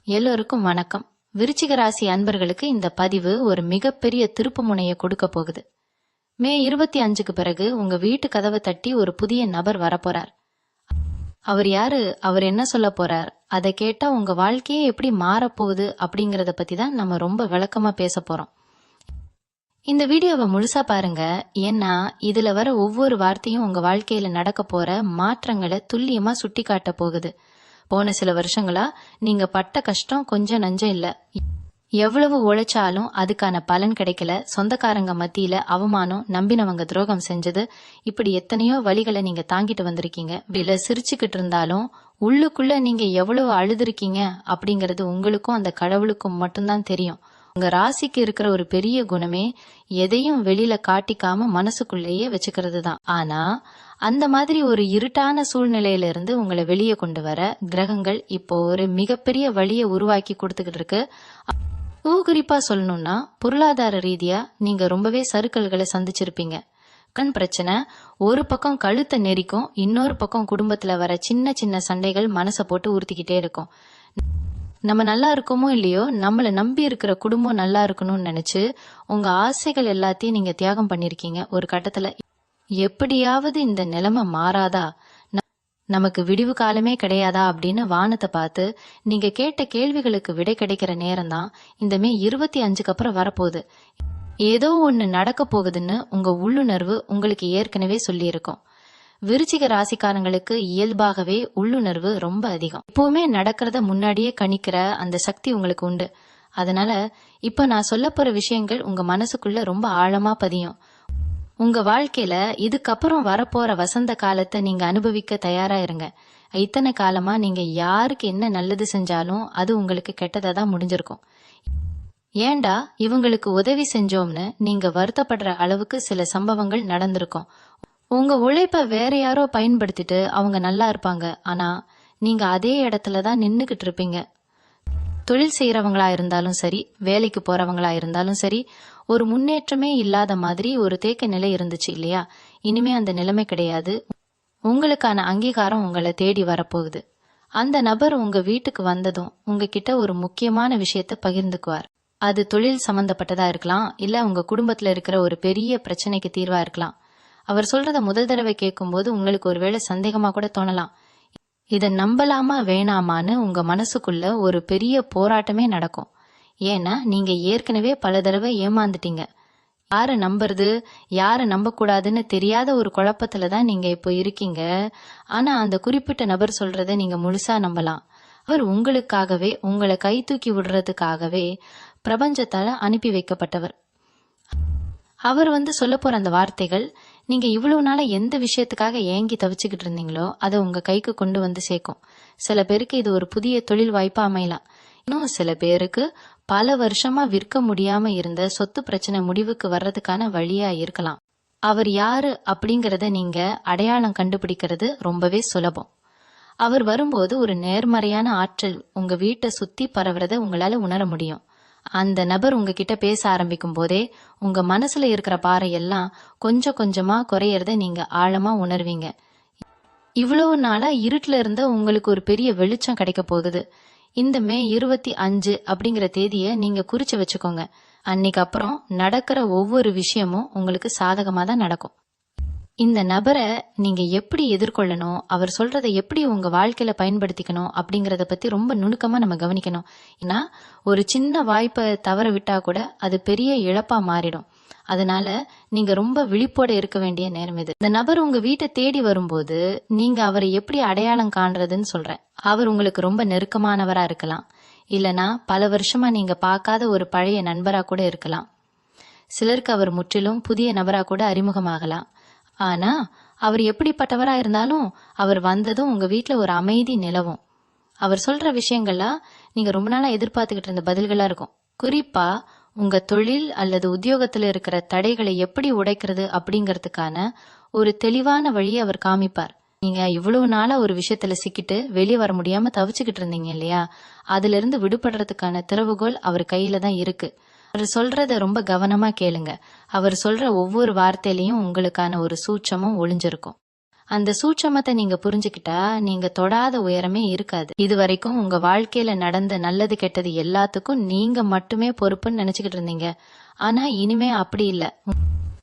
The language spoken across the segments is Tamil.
எல்லோருக்கும் வணக்கம். விருச்சிக ராசி அன்பர்களுக்கு இந்த பதிவு ஒரு மிகப்பெரிய திருப்பு முனையை கொடுக்க போகுது. மே 25க்கு பிறகு உங்க வீட்டு கதவை தட்டி ஒரு புதிய நபர் வரப்போறார். அவர் யாரு, அவர் என்ன சொல்ல போறார், அதை கேட்டா உங்க வாழ்க்கையே எப்படி மாறப்போகுது அப்படிங்கறத பத்தி தான் நம்ம ரொம்ப விளக்கமா பேச போறோம். இந்த வீடியோவை முழுசா பாருங்க. ஏன்னா இதுல வர ஒவ்வொரு வார்த்தையும் உங்க வாழ்க்கையில நடக்க போற மாற்றங்களை துல்லியமா சுட்டி காட்ட போகுது. போன சில வருஷங்களா நீங்க பட்ட கஷ்டம் கொஞ்சம் நஞ்சம் இல்ல. எவ்வளவு உழைச்சாலும் அதுக்கான பலன் கிடைக்கல, சொந்தக்காரங்க மத்தியில அவமானம், நம்பினவங்க துரோகம் செஞ்சது, இப்படி எத்தனையோ வழிகளை நீங்க தாங்கிட்டு வந்திருக்கீங்க. இப்படில சிரிச்சுக்கிட்டு இருந்தாலும் உள்ளுக்குள்ள நீங்க எவ்வளவு அழுதுருக்கீங்க அப்படிங்கறது உங்களுக்கும் அந்த கடவுளுக்கும் மட்டும்தான் தெரியும். உங்க ராசிக்கு இருக்கிற ஒரு பெரிய குணமே எதையும் வெளியில காட்டிக்காம மனசுக்குள்ளேயே வச்சுக்கிறது தான். ஆனா அந்த மாதிரி ஒரு இருட்டான சூழ்நிலையில இருந்து உங்களை வெளியே கொண்டு வர கிரகங்கள் இப்போ ஒரு மிகப்பெரிய வழியை உருவாக்கி கொடுத்துக்கிட்டு இருக்கு. குறிப்பா சொல்லணும்னா பொருளாதார ரீதியா நீங்க ரொம்பவே சறுக்கல்களை சந்திச்சிருப்பீங்க. கண் பிரச்சனை ஒரு பக்கம் கழுத்தை நெரிக்கும், இன்னொரு பக்கம் குடும்பத்துல வர சின்ன சின்ன சண்டைகள் மனசை போட்டு உறுத்திக்கிட்டே இருக்கும். நம்ம நல்லா இருக்கோமோ இல்லையோ, நம்மளை நம்பி இருக்கிற குடும்பம் நல்லா இருக்கணும்னு நினைச்சு உங்க ஆசைகள் எல்லாத்தையும் நீங்க தியாகம் பண்ணிருக்கீங்க. ஒரு கட்டத்துல எப்படியாவது இந்த நிலைமை மாறாதா, நமக்கு விடிவு காலமே கிடையாதா அப்படின்னு வானத்தை பார்த்து நீங்க கேட்ட கேள்விகளுக்கு விடை கிடைக்கிற நேரம் தான் இந்த மே 25க்கு அப்புறம் வரப்போகுது. ஏதோ ஒண்ணு நடக்க போகுதுன்னு உங்க உள்ளுணர்வு உங்களுக்கு ஏற்கனவே சொல்லி இருக்கும். விருச்சிக ராசிக்காரங்களுக்கு இயல்பாகவே உள்ளுணர்வு ரொம்ப அதிகம். எப்பவுமே நடக்கிறத முன்னாடியே கணிக்கிற அந்த சக்தி உங்களுக்கு உண்டு. அதனால இப்ப நான் சொல்ல போற விஷயங்கள் உங்க மனசுக்குள்ள ரொம்ப ஆழமா பதியும். உங்க வாழ்க்கையில இதுக்கப்புறம் வரப்போற வசந்த காலத்தை நீங்க அனுபவிக்க தயாரா இருங்க. இத்தனை காலமா நீங்க யாருக்கு என்ன நல்லது செஞ்சாலும் அது உங்களுக்கு கெட்டதா தான் முடிஞ்சிருக்கும். ஏண்டா இவங்களுக்கு உதவி செஞ்சோம்னு நீங்க வருத்தப்படுற அளவுக்கு சில சம்பவங்கள் நடந்திருக்கும். உங்க உழைப்ப வேற யாரோ பயன்படுத்திட்டு அவங்க நல்லா இருப்பாங்க, ஆனா நீங்க அதே இடத்துலதான் நின்னுகிட்டு இருப்பீங்க. தொழில் செய்யறவங்களா இருந்தாலும் சரி, வேலைக்கு போறவங்களா இருந்தாலும் சரி, ஒரு முன்னேற்றமே இல்லாத மாதிரி ஒரு தேக்க நிலை இருந்துச்சு இல்லையா? இனிமே அந்த நிலைமை கிடையாது. உங்களுக்கான அங்கீகாரம் உங்களை தேடி வரப்போகுது. அந்த நபர் உங்க வீட்டுக்கு வந்ததும் உங்ககிட்ட ஒரு முக்கியமான விஷயத்த பகிர்ந்துக்குவார். அது தொழில் சம்பந்தப்பட்டதா இருக்கலாம், இல்ல உங்க குடும்பத்துல இருக்கிற ஒரு பெரிய பிரச்சனைக்கு தீர்வா இருக்கலாம். அவர் சொல்றத முதல் தடவை கேட்கும் போது உங்களுக்கு ஒருவேளை சந்தேகமா கூட தோணலாம். இத நம்பலாமா வேணாமான்னு உங்க மனசுக்குள்ள ஒரு பெரிய போராட்டமே நடக்கும். ஏன்னா நீங்க ஏற்கனவே பல தடவை ஏமாந்துட்டீங்க. யார நம்புறது, யார நம்ப கூடாதுன்னு தெரியாத ஒரு குழப்பத்துலதான் நீங்க இப்போ இருக்கீங்க. ஆனா அந்த குறிப்பிட்ட நபர் சொல்றத நீங்க முழுசா நம்பலாம். அவர் உங்களுக்காகவே, உங்களை கை தூக்கி விடுறதுக்காகவே பிரபஞ்சத்தால அனுப்பி வைக்கப்பட்டவர். அவர் சொல்ல போற அந்த வார்த்தைகள் நீங்க இவ்வளவு நாள எந்த விஷயத்துக்காக ஏங்கி தவிச்சுக்கிட்டு இருந்தீங்களோ அதை உங்க கைக்கு கொண்டு வந்து சேர்க்கும். சில பேருக்கு இது ஒரு புதிய தொழில் வாய்ப்பா அமையலாம். இன்னும் சில பேருக்கு பல வருஷமா விற்க முடியாம இருந்த சொத்து பிரச்சனை முடிவுக்கு வர்றதுக்கான வழியா இருக்கலாம். அவர் யாரு அப்படிங்கறத நீங்க அடையாளம் கண்டுபிடிக்கிறது ரொம்பவே சுலபம். அவர் வரும்போது ஒரு நேர்மறையான ஆற்றல் உங்க வீட்டை சுத்தி பரவுறத உங்களால உணர முடியும். அந்த நபர் உங்ககிட்ட பேச ஆரம்பிக்கும் போதே உங்க மனசுல இருக்கிற பாறை எல்லாம் கொஞ்சம் கொஞ்சமா குறையறத நீங்க ஆழமா உணர்வீங்க. இவ்வளவு நாளா இருட்டுல இருந்த உங்களுக்கு ஒரு பெரிய வெளிச்சம் கிடைக்க போகுது. இந்த மே 25 அப்படிங்கிற தேதிய நீங்க குறிச்சு வச்சுக்கோங்க. அன்னைக்கு அப்புறம் நடக்கிற ஒவ்வொரு விஷயமும் உங்களுக்கு சாதகமா தான் நடக்கும். இந்த நபரை நீங்க எப்படி எதிர்கொள்ளணும், அவர் சொல்றதை எப்படி உங்க வாழ்க்கையில பயன்படுத்திக்கணும் அப்படிங்கறத பத்தி ரொம்ப நுணுக்கமா நம்ம கவனிக்கணும். ஏன்னா ஒரு சின்ன வாய்ப்பை தவற விட்டா கூட அது பெரிய இழப்பா மாறிடும். அதனால நீங்க ரொம்ப விழிப்போட இருக்க வேண்டிய நேரம் இது. இந்த நபர் உங்க வீட்டை தேடி வரும்போது நீங்க அவரை எப்படி அடையாளம் காண்றதுன்னு சொல்றேன். அவர் உங்களுக்கு ரொம்ப நெருக்கமானவரா இருக்கலாம், இல்லனா பல வருஷமா நீங்க பார்க்காத ஒரு பழைய நண்பரா கூட இருக்கலாம். சிலருக்கு அவர் முற்றிலும் புதிய நபரா கூட அறிமுகமாகலாம். ஆனா அவர் எப்படிப்பட்டவரா இருந்தாலும் அவர் வந்ததும் உங்க வீட்டுல ஒரு அமைதி நிலவும். அவர் சொல்ற விஷயங்கள்லாம் நீங்க ரொம்ப நாளா எதிர்பார்த்துக்கிட்டு இருந்த பதில்களா இருக்கும். குறிப்பா உங்க தொழில் அல்லது உத்தியோகத்துல இருக்கிற தடைகளை எப்படி உடைக்கிறது அப்படிங்கறதுக்கான ஒரு தெளிவான வழியை அவர் காமிப்பார். நீங்க இவ்வளவு நாளா ஒரு விஷயத்துல சிக்கிட்டு வெளியே வர முடியாம தவிச்சுக்கிட்டு இருந்தீங்க இல்லையா? அதுல இருந்து விடுபடுறதுக்கான திறவுகோல் அவர் கையில தான் இருக்கு. அவர் சொல்றத ரொம்ப கவனமா கேளுங்க. அவர் சொல்ற ஒவ்வொரு வார்த்தையிலையும் உங்களுக்கான ஒரு சூட்சமும் ஒளிஞ்சிருக்கும். அந்த சூட்சமத்தை நீங்க புரிஞ்சுக்கிட்டா நீங்க தொடாத உயரமே இருக்காது. இது வரைக்கும் உங்க வாழ்க்கையில நடந்த நல்லது கெட்டது எல்லாத்துக்கும் நீங்க மட்டுமே பொறுப்புன்னு நினைச்சுக்கிட்டு இருந்தீங்க. ஆனா இனிமே அப்படி இல்ல.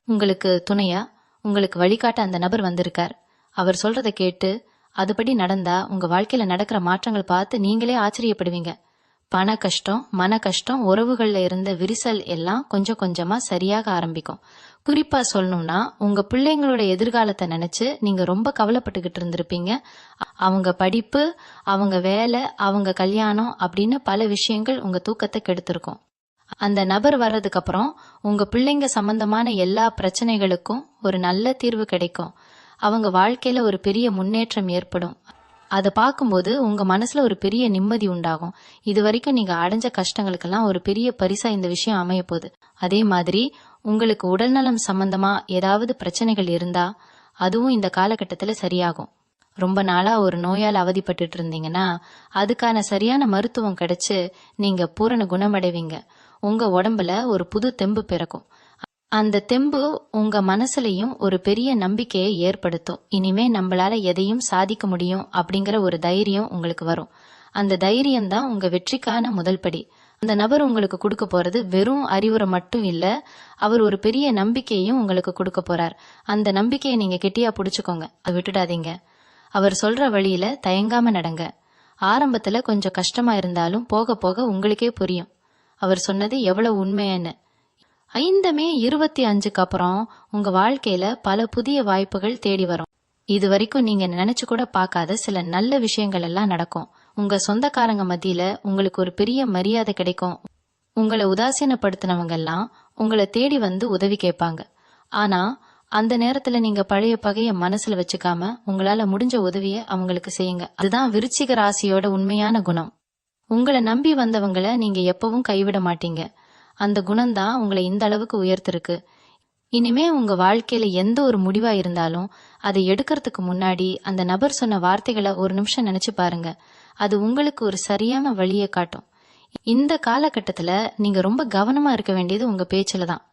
உங்களுக்கு துணையா, உங்களுக்கு வழிகாட்ட அந்த நபர் வந்திருக்கார். அவர் சொல்றதை கேட்டு அதுபடி நடந்தா உங்க வாழ்க்கையில நடக்கிற மாற்றங்கள் பார்த்து நீங்களே ஆச்சரியப்படுவீங்க. பண கஷ்டம், மன கஷ்டம், உறவுகள்ல இருந்த விரிசல் எல்லாம் கொஞ்சம் கொஞ்சமா சரியாக ஆரம்பிக்கும். குறிப்பா சொல்லணும்னா உங்க பிள்ளைங்களோட எதிர்காலத்தை நினைச்சு நீங்க ரொம்ப கவலைப்பட்டுக்கிட்டு இருந்திருப்பீங்க. அவங்க படிப்பு, அவங்க வேலை, அவங்க கல்யாணம் அப்படின்னு பல விஷயங்கள் உங்க தூக்கத்தை கெடுத்திருக்கும். அந்த நபர் வர்றதுக்கு அப்புறம் உங்க பிள்ளைங்க சம்பந்தமான எல்லா பிரச்சனைகளுக்கும் ஒரு நல்ல தீர்வு கிடைக்கும். அவங்க வாழ்க்கையில ஒரு பெரிய முன்னேற்றம் ஏற்படும். அதை பார்க்கும்போது உங்க மனசுல ஒரு பெரிய நிம்மதி உண்டாகும். இது வரைக்கும் நீங்க அடைஞ்ச கஷ்டங்களுக்கெல்லாம் ஒரு பெரிய பரிசா இந்த விஷயம் அமைய போகுது. அதே மாதிரி உங்களுக்கு உடல்நலம் சம்பந்தமா ஏதாவது பிரச்சனைகள் இருந்தா அதுவும் இந்த காலகட்டத்துல சரியாகும். ரொம்ப நாளா ஒரு நோயால் அவதிப்பட்டு இருந்தீங்கன்னா அதுக்கான சரியான மருத்துவம் கிடைச்சு நீங்க பூரண குணமடைவீங்க. உங்க உடம்புல ஒரு புது தெம்பு பிறக்கும். அந்த தெம்பு உங்க மனசுலயும் ஒரு பெரிய நம்பிக்கையை ஏற்படுத்தும். இனிமே நம்மளால எதையும் சாதிக்க முடியும் அப்படிங்கிற ஒரு தைரியம் உங்களுக்கு வரும். அந்த தைரியம் தான் உங்க வெற்றிக்கான முதல் படி. அந்த நபர் உங்களுக்கு கொடுக்க போறது வெறும் அறிவுரை மட்டும் இல்ல, அவர் ஒரு பெரிய நம்பிக்கையையும் உங்களுக்கு கொடுக்க போறார். அந்த நம்பிக்கையை நீங்க கெட்டியா புடிச்சுக்கோங்க, அதை விட்டுடாதீங்க. அவர் சொல்ற வழியில தயங்காம நடங்க. ஆரம்பத்துல கொஞ்சம் கஷ்டமா இருந்தாலும் போக போக உங்களுக்கே புரியும் அவர் சொன்னது எவ்வளவு உண்மைன்னு. 5 மே 25க்கு அப்புறம் உங்க வாழ்க்கையில பல புதிய வாய்ப்புகள் தேடி வரும். இது வரைக்கும் நீங்க நினைச்சு கூட பார்க்காத சில நல்ல விஷயங்கள் எல்லாம் நடக்கும். உங்க சொந்தக்காரங்க மத்தியில உங்களுக்கு ஒரு பெரிய மரியாதை கிடைக்கும். உங்களை உதாசீனப்படுத்தினவங்க எல்லாம் உங்களை தேடி வந்து உதவி கேட்பாங்க. ஆனா அந்த நேரத்துல நீங்க பழைய பகைய மனசுல வச்சுக்காம உங்களால முடிஞ்ச உதவிய அவங்களுக்கு செய்யுங்க. அதுதான் விருச்சிக ராசியோட உண்மையான குணம். உங்களை நம்பி வந்தவங்களை நீங்க எப்பவும் கைவிட மாட்டீங்க. அந்த குணம்தான் உங்களை இந்த அளவுக்கு உயர்த்திருக்கு. இனிமே உங்க வாழ்க்கையில எந்த ஒரு முடிவா இருந்தாலும் அதை எடுக்கிறதுக்கு முன்னாடி அந்த நபர் சொன்ன வார்த்தைகளை ஒரு நிமிஷம் நினைச்சு பாருங்க. அது உங்களுக்கு ஒரு சரியான வழியை காட்டும். இந்த காலகட்டத்துல நீங்க ரொம்ப கவனமா இருக்க வேண்டியது உங்க பேச்சுல தான்.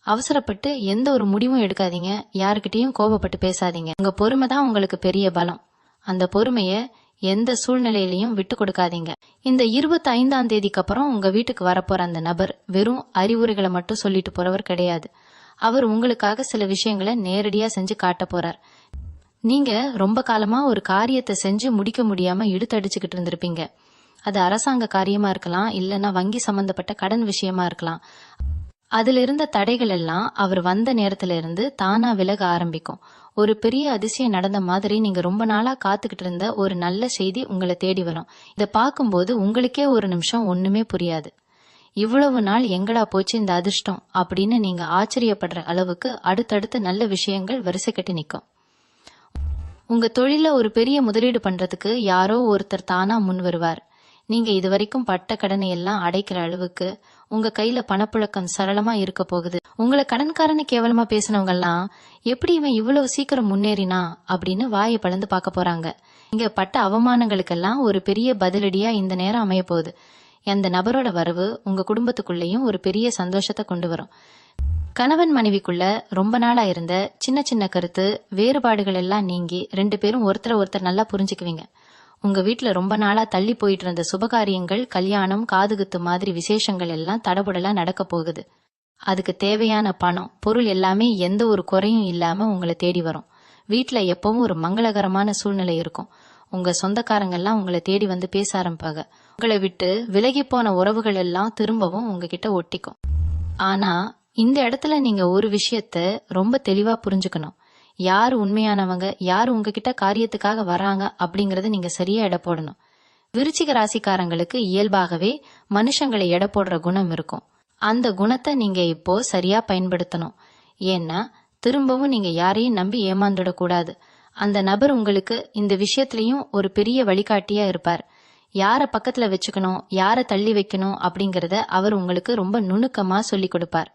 அவசரப்பட்டு எந்த ஒரு முடிவும் எடுக்காதீங்க. யாருக்கிட்டையும் கோபப்பட்டு பேசாதீங்க. உங்க பொறுமை தான் உங்களுக்கு பெரிய பலம். அந்த பொறுமைய எந்த சூழ்நிலையிலையும் விட்டு கொடுக்காதீங்க. இந்த 25ஆம் தேதிக்கு அப்புறம் உங்க வீட்டுக்கு வரப்போற அந்த நபர் வெறும் அறிவுரைகளை மட்டும் சொல்லிட்டு போறவர் கிடையாது. அவர் உங்களுக்காக சில விஷயங்களை நேரடியா செஞ்சு காட்ட போறார். நீங்க ரொம்ப காலமா ஒரு காரியத்தை செஞ்சு முடிக்க முடியாம இழுத்தடிச்சுக்கிட்டு இருந்திருப்பீங்க. அது அரசாங்க காரியமா இருக்கலாம், இல்லைன்னா வங்கி சம்பந்தப்பட்ட கடன் விஷயமா இருக்கலாம். அதுல இருந்த தடைகள் எல்லாம் அவர் வந்த நேரத்துல இருந்து தானா விலக ஆரம்பிக்கும். ஒரு பெரிய அதிசயம் நடந்த மாதிரி நீங்க ரொம்ப நாளா காத்துக்கிட்டு இருந்த ஒரு நல்ல செய்தி உங்களை தேடி வரும். இதை பார்க்கும்போது உங்களுக்கே ஒரு நிமிஷம் ஒண்ணுமே புரியாது. இவ்வளவு நாள் எங்கடா போச்சு இந்த அதிர்ஷ்டம் அப்படின்னு நீங்க ஆச்சரியப்படுற அளவுக்கு அடுத்தடுத்த நல்ல விஷயங்கள் வரிசை கட்டி நிற்கும். உங்க தொழில ஒரு பெரிய முதலீடு பண்றதுக்கு யாரோ ஒருத்தர் தானா முன் வருவார். நீங்க இதுவரைக்கும் பட்ட கடனை எல்லாம் அடைக்கிற அளவுக்கு உங்க கையில பணப்புழக்கம் சரளமா இருக்க போகுது. உங்களை கடன்காரன்னு கேவலமா பேசினவங்க எல்லாம் எப்படி இவன் இவ்வளவு சீக்கிரம் முன்னேறினா அப்படின்னு வாயை பழந்து பார்க்க போறாங்க. இங்க பட்ட அவமானங்களுக்கெல்லாம் ஒரு பெரிய பதிலடியா இந்த நேரம் அமைய போகுது. அந்த நபரோட வரவு உங்க குடும்பத்துக்குள்ளேயும் ஒரு பெரிய சந்தோஷத்தை கொண்டு வரும். கணவன் மனைவிக்குள்ள ரொம்ப நாளா இருந்த சின்ன சின்ன கருத்து வேறுபாடுகள் எல்லாம் நீங்கி 2 பேரும் ஒருத்தர் நல்லா புரிஞ்சுக்குவீங்க. உங்க வீட்டுல ரொம்ப நாளா தள்ளி போயிட்டு இருந்த சுபகாரியங்கள், கல்யாணம், காதுகுத்து மாதிரி விசேஷங்கள் எல்லாம் தடபுடலா நடக்க போகுது. அதுக்கு தேவையான பணம், பொருள் எல்லாமே எந்த ஒரு குறையும் இல்லாம உங்களை தேடி வரும். வீட்டுல எப்பவும் ஒரு மங்களகரமான சூழ்நிலை இருக்கும். உங்க சொந்தக்காரங்க எல்லாம் உங்களை தேடி வந்து பேச ஆரம்பிப்பாங்க. உங்களை விட்டு விலகி போன உறவுகள் எல்லாம் திரும்பவும் உங்ககிட்ட ஒட்டிக்கும். ஆனா இந்த இடத்துல நீங்க ஒரு விஷயத்த ரொம்ப தெளிவா புரிஞ்சுக்கணும். யாரு உண்மையானவங்க, யாரு உங்ககிட்ட காரியத்துக்காக வராங்க அப்படிங்கறத நீங்க சரியா எடை போடணும். விருச்சிக ராசிக்காரங்களுக்கு இயல்பாகவே மனுஷங்களை எடை போடுற குணம் இருக்கும். அந்த குணத்தை நீங்க இப்போ சரியா பயன்படுத்தணும். ஏன்னா திரும்பவும் நீங்க யாரையும் நம்பி ஏமாந்துடக்கூடாது. அந்த நபர் உங்களுக்கு இந்த விஷயத்திலையும் ஒரு பெரிய வழிகாட்டியா இருப்பார். யார பக்கத்துல வச்சுக்கணும், யார தள்ளி வைக்கணும் அப்படிங்கறத அவர் உங்களுக்கு ரொம்ப நுணுக்கமா சொல்லி கொடுப்பார்.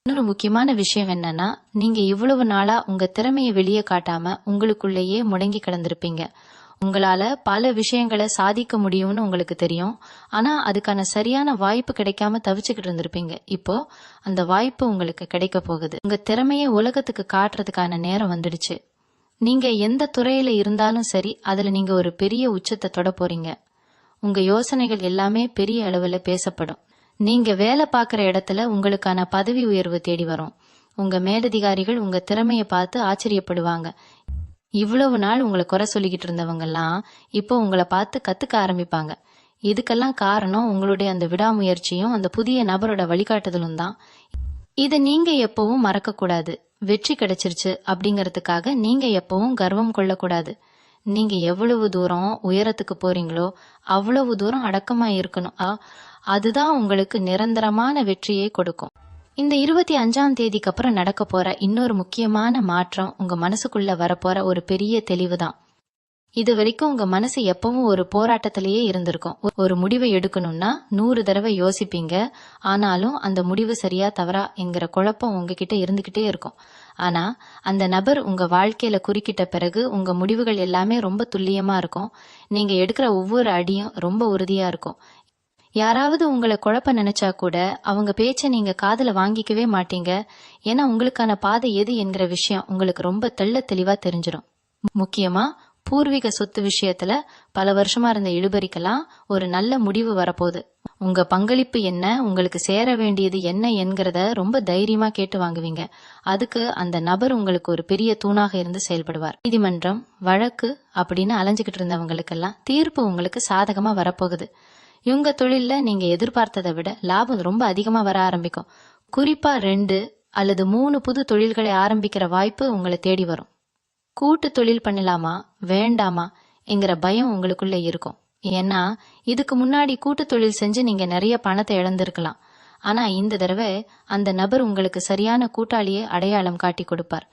இன்னொரு முக்கியமான விஷயம் என்னன்னா, நீங்க இவ்வளவு நாளா உங்க திறமையை வெளியே காட்டாம உங்களுக்குள்ளேயே முடங்கி கிடந்திருப்பீங்க. உங்களால பல விஷயங்களை சாதிக்க முடியும்னு உங்களுக்கு தெரியும். ஆனா அதுக்கான சரியான வாய்ப்பு கிடைக்காம தவிச்சுக்கிட்டு இருந்திருப்பீங்க. இப்போ அந்த வாய்ப்பு உங்களுக்கு கிடைக்க போகுது. உங்க திறமையை உலகத்துக்கு காட்டுறதுக்கான நேரம் வந்துடுச்சு. நீங்க எந்த துறையில இருந்தாலும் சரி, அதுல நீங்க ஒரு பெரிய உச்சத்தை தொட போறீங்க. உங்க யோசனைகள் எல்லாமே பெரிய அளவுல பேசப்படும். நீங்க வேலை பார்க்குற இடத்துல உங்களுக்கான பதவி உயர்வு தேடி வரும். உங்க மேலதிகாரிகள் உங்க திறமைய பார்த்து ஆச்சரியப்படுவாங்க. இவ்வளவு நாள் உங்களை குறை சொல்லிக்கிட்டு இருந்தவங்கெல்லாம் இப்போ உங்களை பார்த்து கத்துக்க ஆரம்பிப்பாங்க. இதுக்கெல்லாம் காரணம் உங்களுடைய அந்த விடாமுயற்சியும் அந்த புதிய நபரோட வழிகாட்டுதலும் தான். இதை நீங்க எப்பவும் மறக்க கூடாது. வெற்றி கிடைச்சிருச்சு அப்படிங்கறதுக்காக நீங்க எப்பவும் கர்வம் கொள்ளக்கூடாது. நீங்க எவ்வளவு தூரம் உயரத்துக்கு போறீங்களோ அவ்வளவு தூரம் அடக்கமா இருக்கணும். அதுதான் உங்களுக்கு நிரந்தரமான வெற்றியை கொடுக்கும். இந்த 25ஆம் தேதிக்கு அப்புறம் நடக்க போற இன்னொரு முக்கியமான மாற்றம் உங்க மனசுக்குள்ள வரப்போற ஒரு பெரிய தெளிவுதான். இது வரைக்கும் உங்க மனசு எப்பவும் ஒரு போராட்டத்திலேயே இருந்திருக்கும். ஒரு முடிவை எடுக்கணும்னா 100 தடவை யோசிப்பீங்க. ஆனாலும் அந்த முடிவு சரியா தவறா என்கிற குழப்பம் உங்ககிட்ட இருந்துகிட்டே இருக்கும். ஆனா அந்த நபர் உங்க வாழ்க்கையில குறுக்கிட்ட பிறகு உங்க முடிவுகள் எல்லாமே ரொம்ப துல்லியமா இருக்கும். நீங்க எடுக்கிற ஒவ்வொரு அடியும் ரொம்ப உறுதியா இருக்கும். யாராவது உங்களை குழப்ப நினைச்சா கூட அவங்க பேச்ச நீங்க காதுல வாங்கிக்கவே மாட்டீங்க. ஏன்னா உங்களுக்கான பாதை எது என்கிற விஷயம் உங்களுக்கு ரொம்ப தெள்ள தெளிவா தெரிஞ்சிடும். முக்கியமா பூர்வீக சொத்து விஷயத்துல பல வருஷமா இருந்த இழுபறிக்கெல்லாம் ஒரு நல்ல முடிவு வரப்போகுது. உங்க பங்களிப்பு என்ன, உங்களுக்கு சேர வேண்டியது என்ன என்கிறத ரொம்ப தைரியமா கேட்டு வாங்குவீங்க. அதுக்கு அந்த நபர் உங்களுக்கு ஒரு பெரிய தூணாக இருந்து செயல்படுவார். நீதிமன்றம், வழக்கு அப்படின்னு அலைஞ்சுக்கிட்டு இருந்தவங்களுக்கெல்லாம் தீர்ப்பு உங்களுக்கு சாதகமா வரப்போகுது. இவங்க தொழில்ல நீங்க எதிர்பார்த்ததை விட லாபம் ரொம்ப அதிகமா வர ஆரம்பிக்கும். குறிப்பா 2 அல்லது 3 புது தொழில்களை ஆரம்பிக்கிற வாய்ப்பு உங்களை தேடி வரும். கூட்டு தொழில் பண்ணலாமா வேண்டாமா என்கிற பயம் உங்களுக்குள்ள இருக்கும். ஏன்னா இதுக்கு முன்னாடி கூட்டு தொழில் செஞ்சு நீங்க நிறைய பணத்தை இழந்திருக்கலாம். ஆனா இந்த தடவை அந்த நபர் உங்களுக்கு சரியான கூட்டாளியை அடையாளம் காட்டி கொடுப்பார்.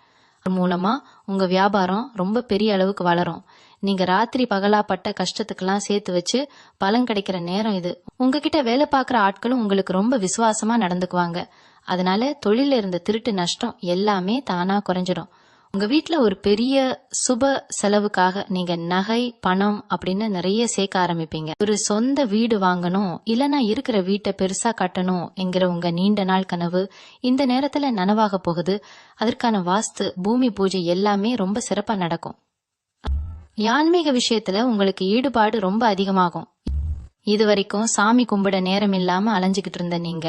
மூலமா உங்க வியாபாரம் ரொம்ப பெரிய அளவுக்கு வளரும். நீங்க ராத்திரி பகலா பட்ட கஷ்டத்துக்கெல்லாம் சேர்த்து வச்சு பலன் கிடைக்கிற நேரம் இது. உங்ககிட்ட வேலை பார்க்குற ஆட்களும் உங்களுக்கு ரொம்ப விசுவாசமா நடந்துக்குவாங்க. அதனால தொழில இருந்த திருட்டு நஷ்டம் எல்லாமே தானா குறைஞ்சிடும். உங்க வீட்டுல ஒரு பெரிய சுப செலவுக்காக நீங்க நகை, பணம் அப்படின்னு நிறைய சேர்க்க ஆரம்பிப்பீங்க. ஒரு சொந்த வீடு வாங்கணும், இல்லனா இருக்கிற வீட்டை பெருசா கட்டணும் என்கிற உங்க நீண்ட நாள் கனவு இந்த நேரத்துல நனவாக போகுது. அதற்கான வாஸ்து, பூமி பூஜை எல்லாமே ரொம்ப சிறப்பா நடக்கும். ஆன்மீக விஷயத்துல உங்களுக்கு ஈடுபாடு ரொம்ப அதிகமாகும். இதுவரைக்கும் சாமி கும்பிட நேரம் இல்லாம அலைஞ்சுக்கிட்டு இருந்த நீங்க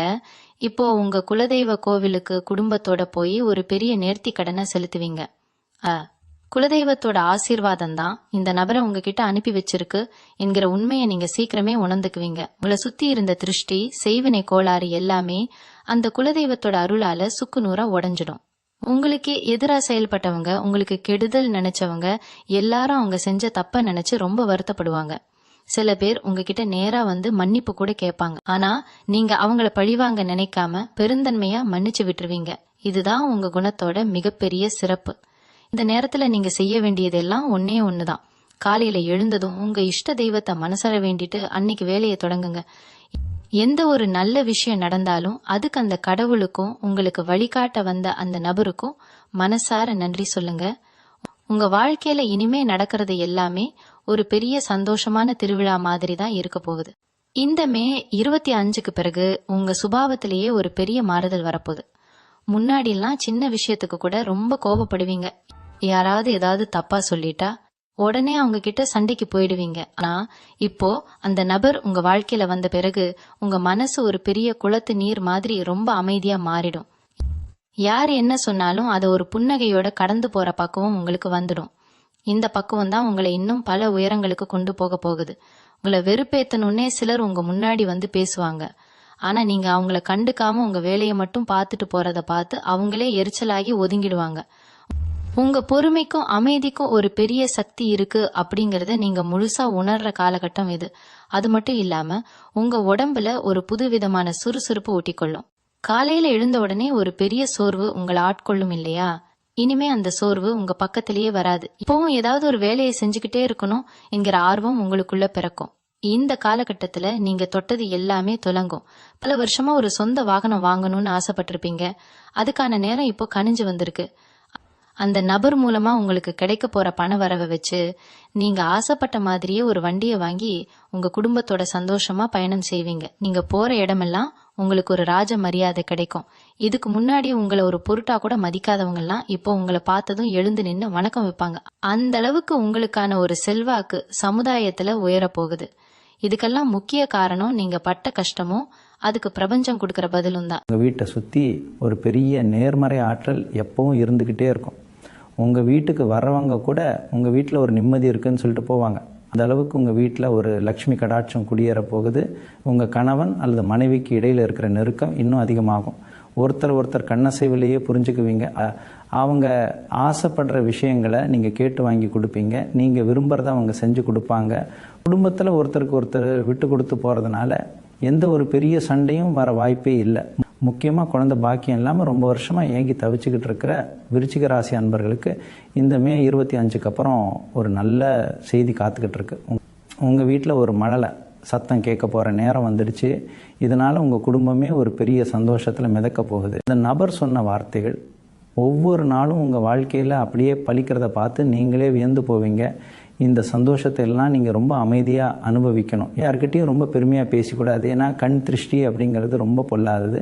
இப்போ உங்க குலதெய்வ கோவிலுக்கு குடும்பத்தோட போய் ஒரு பெரிய நேர்த்தி கடனை செலுத்துவீங்க. குலதெய்வத்தோட ஆசீர்வாதம் தான் இந்த நபரை உங்ககிட்ட அனுப்பி வச்சிருக்கு என்கிற உண்மையை நீங்க சீக்கிரமே உணர்ந்துக்குவீங்க. உங்களை சுத்தி இருந்த திருஷ்டி, செய்வினை கோளாறு எல்லாமே அந்த குலதெய்வத்தோட அருளால சுக்குநூறா உடைஞ்சிடும். உங்களுக்கு எதிரா செயல்பட்டவங்க, உங்களுக்கு கெடுதல் நினைச்சவங்க எல்லாரும் அவங்க செஞ்ச தப்ப நினைச்சு ரொம்ப வருத்தப்படுவாங்க. சில பேர் உங்ககிட்ட நேரா வந்து மன்னிப்பு கூட கேட்பாங்க. ஆனா நீங்க அவங்கள பழிவாங்க நினைக்காம பெருந்தன்மையா மன்னிச்சு விட்டுருவீங்க. இதுதான் உங்க குணத்தோட மிகப்பெரிய சிறப்பு. இந்த நேரத்துல நீங்க செய்ய வேண்டியதெல்லாம் ஒன்னே ஒண்ணுதான். காலையில எழுந்ததும் உங்க இஷ்ட தெய்வத்தை மனசார வேண்டிட்டு அன்னைக்கு வேலையை தொடங்குங்க. எந்த ஒரு நல்ல விஷயம் நடந்தாலும் அதுக்கு அந்த கடவுளுக்கும் உங்களுக்கு வழிகாட்ட வந்த அந்த நபருக்கும் மனசார நன்றி சொல்லுங்க. உங்க வாழ்க்கையில இனிமே நடக்கிறது எல்லாமே ஒரு பெரிய சந்தோஷமான திருவிழா மாதிரி தான் இருக்க போகுது. இந்த மே 25க்கு பிறகு உங்க சுபாவத்திலேயே ஒரு பெரிய மாறுதல் வரப்போகுது. முன்னாடிலாம் சின்ன விஷயத்துக்கு கூட ரொம்ப கோபப்படுவீங்க. யாராவது ஏதாவது தப்பா சொல்லிட்டா உடனே அவங்க கிட்ட சண்டைக்கு போயிடுவீங்க. ஆனா இப்போ அந்த நபர் உங்க வாழ்க்கையில வந்த பிறகு உங்க மனசு ஒரு பெரிய குளத்து நீர் மாதிரி ரொம்ப அமைதியா மாறிடும். யார் என்ன சொன்னாலும் அதை ஒரு புன்னகையோட கடந்து போற பக்குவம் உங்களுக்கு வந்துடும். இந்த பக்குவம் தான் உங்களை இன்னும் பல உயரங்களுக்கு கொண்டு போக போகுது. உங்களை வெறுப்பேத்தணுன்னே சிலர் உங்க முன்னாடி வந்து பேசுவாங்க. ஆனா நீங்க அவங்கள கண்டுக்காம உங்க வேலையை மட்டும் பார்த்துட்டு போறத பார்த்து அவங்களே எரிச்சலாகி ஒதுங்கிடுவாங்க. உங்க பொறுமைக்கும் அமைதிக்கும் ஒரு பெரிய சக்தி இருக்கு அப்படிங்கறத நீங்க முழுசா உணர்ற காலகட்டம் இது. அது மட்டும் இல்லாம உங்க உடம்புல ஒரு புது விதமான சுறுசுறுப்பு ஊட்டிக்கொள்ளும். காலையில எழுந்த உடனே ஒரு பெரிய சோர்வு உங்களை ஆட்கொள்ளும் இல்லையா? இனிமே அந்த சோர்வு உங்க பக்கத்திலேயே வராது. இப்பவும் ஏதாவது ஒரு வேலையை செஞ்சுக்கிட்டே இருக்கணும் என்கிற ஆர்வம் உங்களுக்குள்ள பிறக்கும். இந்த காலகட்டத்துல நீங்க தொட்டது எல்லாமே துலங்கும். பல வருஷமா ஒரு சொந்த வாகனம் வாங்கணும்னு ஆசைப்பட்டிருப்பீங்க. அதுக்கான நேரம் இப்போ கனிஞ்சு வந்திருக்கு. அந்த நபர் மூலமா உங்களுக்கு கிடைக்க போற பண வரவை வச்சு நீங்க ஆசைப்பட்ட மாதிரியே ஒரு வண்டியை வாங்கி உங்க குடும்பத்தோட சந்தோஷமா பயணம் செய்வீங்க. நீங்க போற இடமெல்லாம் உங்களுக்கு ஒரு ராஜ மரியாதை கிடைக்கும். இதுக்கு முன்னாடி உங்களை ஒரு பொருட்டா கூட மதிக்காதவங்கலாம் இப்போ உங்களை பார்த்ததும் எழுந்து நின்று வணக்கம் வைப்பாங்க. அந்த அளவுக்கு உங்களுக்கான ஒரு செல்வாக்கு சமுதாயத்துல உயர போகுது. இதுக்கெல்லாம் முக்கிய காரணம் நீங்க பட்ட கஷ்டமும் அதுக்கு பிரபஞ்சம் கொடுக்கற பதிலும் தான். உங்கள் வீட்டை சுற்றி ஒரு பெரிய நேர்மறை ஆற்றல் எப்பவும் இருந்துக்கிட்டே இருக்கும். உங்கள் வீட்டுக்கு வர்றவங்க கூட உங்கள் வீட்டில் ஒரு நிம்மதி இருக்குன்னு சொல்லிட்டு போவாங்க. அந்த அளவுக்கு உங்கள் வீட்டில் ஒரு லக்ஷ்மி கடாட்சம் குடியேற போகுது. உங்கள் கணவன் அல்லது மனைவிக்கு இடையில் இருக்கிற நெருக்கம் இன்னும் அதிகமாகும். ஒருத்தர் கண்ணசைவிலேயே புரிஞ்சுக்குவீங்க. அவங்க ஆசைப்படுற விஷயங்களை நீங்கள் கேட்டு வாங்கி கொடுப்பீங்க. நீங்கள் விரும்புகிறத அவங்க செஞ்சு கொடுப்பாங்க. குடும்பத்தில் ஒருத்தருக்கு ஒருத்தர் விட்டு கொடுத்து போகிறதுனால எந்த ஒரு பெரிய சண்டையும் வர வாய்ப்பே இல்லை. முக்கியமாக குழந்தை பாக்கியம் இல்லாமல் ரொம்ப வருஷமாக ஏங்கி தவிச்சுக்கிட்டு இருக்கிற விருச்சிக ராசி அன்பர்களுக்கு இந்த மே 25க்கு அப்புறம் ஒரு நல்ல செய்தி காத்துக்கிட்டு இருக்கு. உங்கள் வீட்டில் ஒரு மழலை சத்தம் கேட்க போகிற நேரம் வந்துடுச்சு. இதனால் உங்கள் குடும்பமே ஒரு பெரிய சந்தோஷத்தில் மிதக்க போகுது. இந்த நபர் சொன்ன வார்த்தைகள் ஒவ்வொரு நாளும் உங்கள் வாழ்க்கையில் அப்படியே பலிக்கிறத பார்த்து நீங்களே வியந்து போவீங்க. இந்த சந்தோஷத்தை எல்லாம் நீங்கள் ரொம்ப அமைதியாக அனுபவிக்கணும். யார்கிட்டையும் ரொம்ப பெருமையாக பேசக்கூடாது. ஏன்னா கண் திருஷ்டி அப்படிங்கிறது ரொம்ப பொல்லாதது.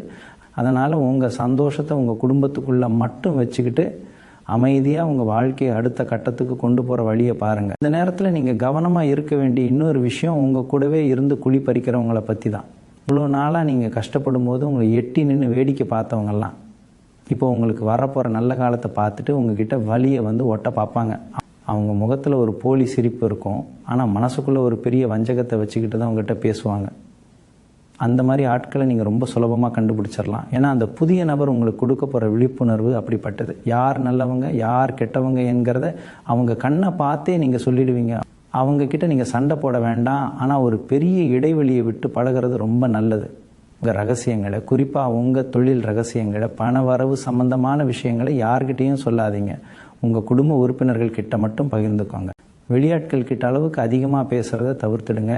அதனால் உங்கள் சந்தோஷத்தை உங்கள் குடும்பத்துக்குள்ளே மட்டும் வச்சுக்கிட்டு அமைதியாக உங்கள் வாழ்க்கையை அடுத்த கட்டத்துக்கு கொண்டு போகிற வழியை பாருங்கள். இந்த நேரத்தில் நீங்கள் கவனமாக இருக்க வேண்டிய இன்னொரு விஷயம் உங்கள் கூடவே இருந்து குழி பறிக்கிறவங்கள பற்றி தான். இவ்வளோ நாளாக நீங்கள் கஷ்டப்படும் போது உங்களை எட்டி நின்று வேடிக்கை பார்த்தவங்கெல்லாம் இப்போ உங்களுக்கு வரப்போகிற நல்ல காலத்தை பார்த்துட்டு உங்ககிட்ட வலியை ஒட்ட பார்ப்பாங்க. அவங்க முகத்தில் ஒரு போலி சிரிப்பு இருக்கும். ஆனால் மனசுக்குள்ளே ஒரு பெரிய வஞ்சகத்தை வச்சுக்கிட்டு தான் உங்ககிட்ட பேசுவாங்க. அந்த மாதிரி ஆட்களை நீங்கள் ரொம்ப சுலபமாக கண்டுபிடிச்சிடலாம். ஏன்னா அந்த புதிய நபர் உங்களுக்கு கொடுக்க போகிற விழிப்புணர்வு அப்படிப்பட்டது. யார் நல்லவங்க யார் கெட்டவங்க என்கிறத அவங்க கண்ணை பார்த்தே நீங்கள் சொல்லிடுவீங்க. அவங்கக்கிட்ட நீங்கள் சண்டை போட வேண்டாம். ஆனால் ஒரு பெரிய இடைவெளியை விட்டு பழகிறது ரொம்ப நல்லது. உங்கள் ரகசியங்களை, குறிப்பாக உங்கள் தொழில் ரகசியங்களை, பண வரவு சம்பந்தமான விஷயங்களை யார்கிட்டையும் சொல்லாதீங்க. உங்கள் குடும்ப உறுப்பினர்கள் கிட்ட மட்டும் பகிர்ந்துக்கோங்க. வெளியாட்கள் கிட்ட அளவுக்கு அதிகமாக பேசுகிறத தவிர்த்துடுங்க.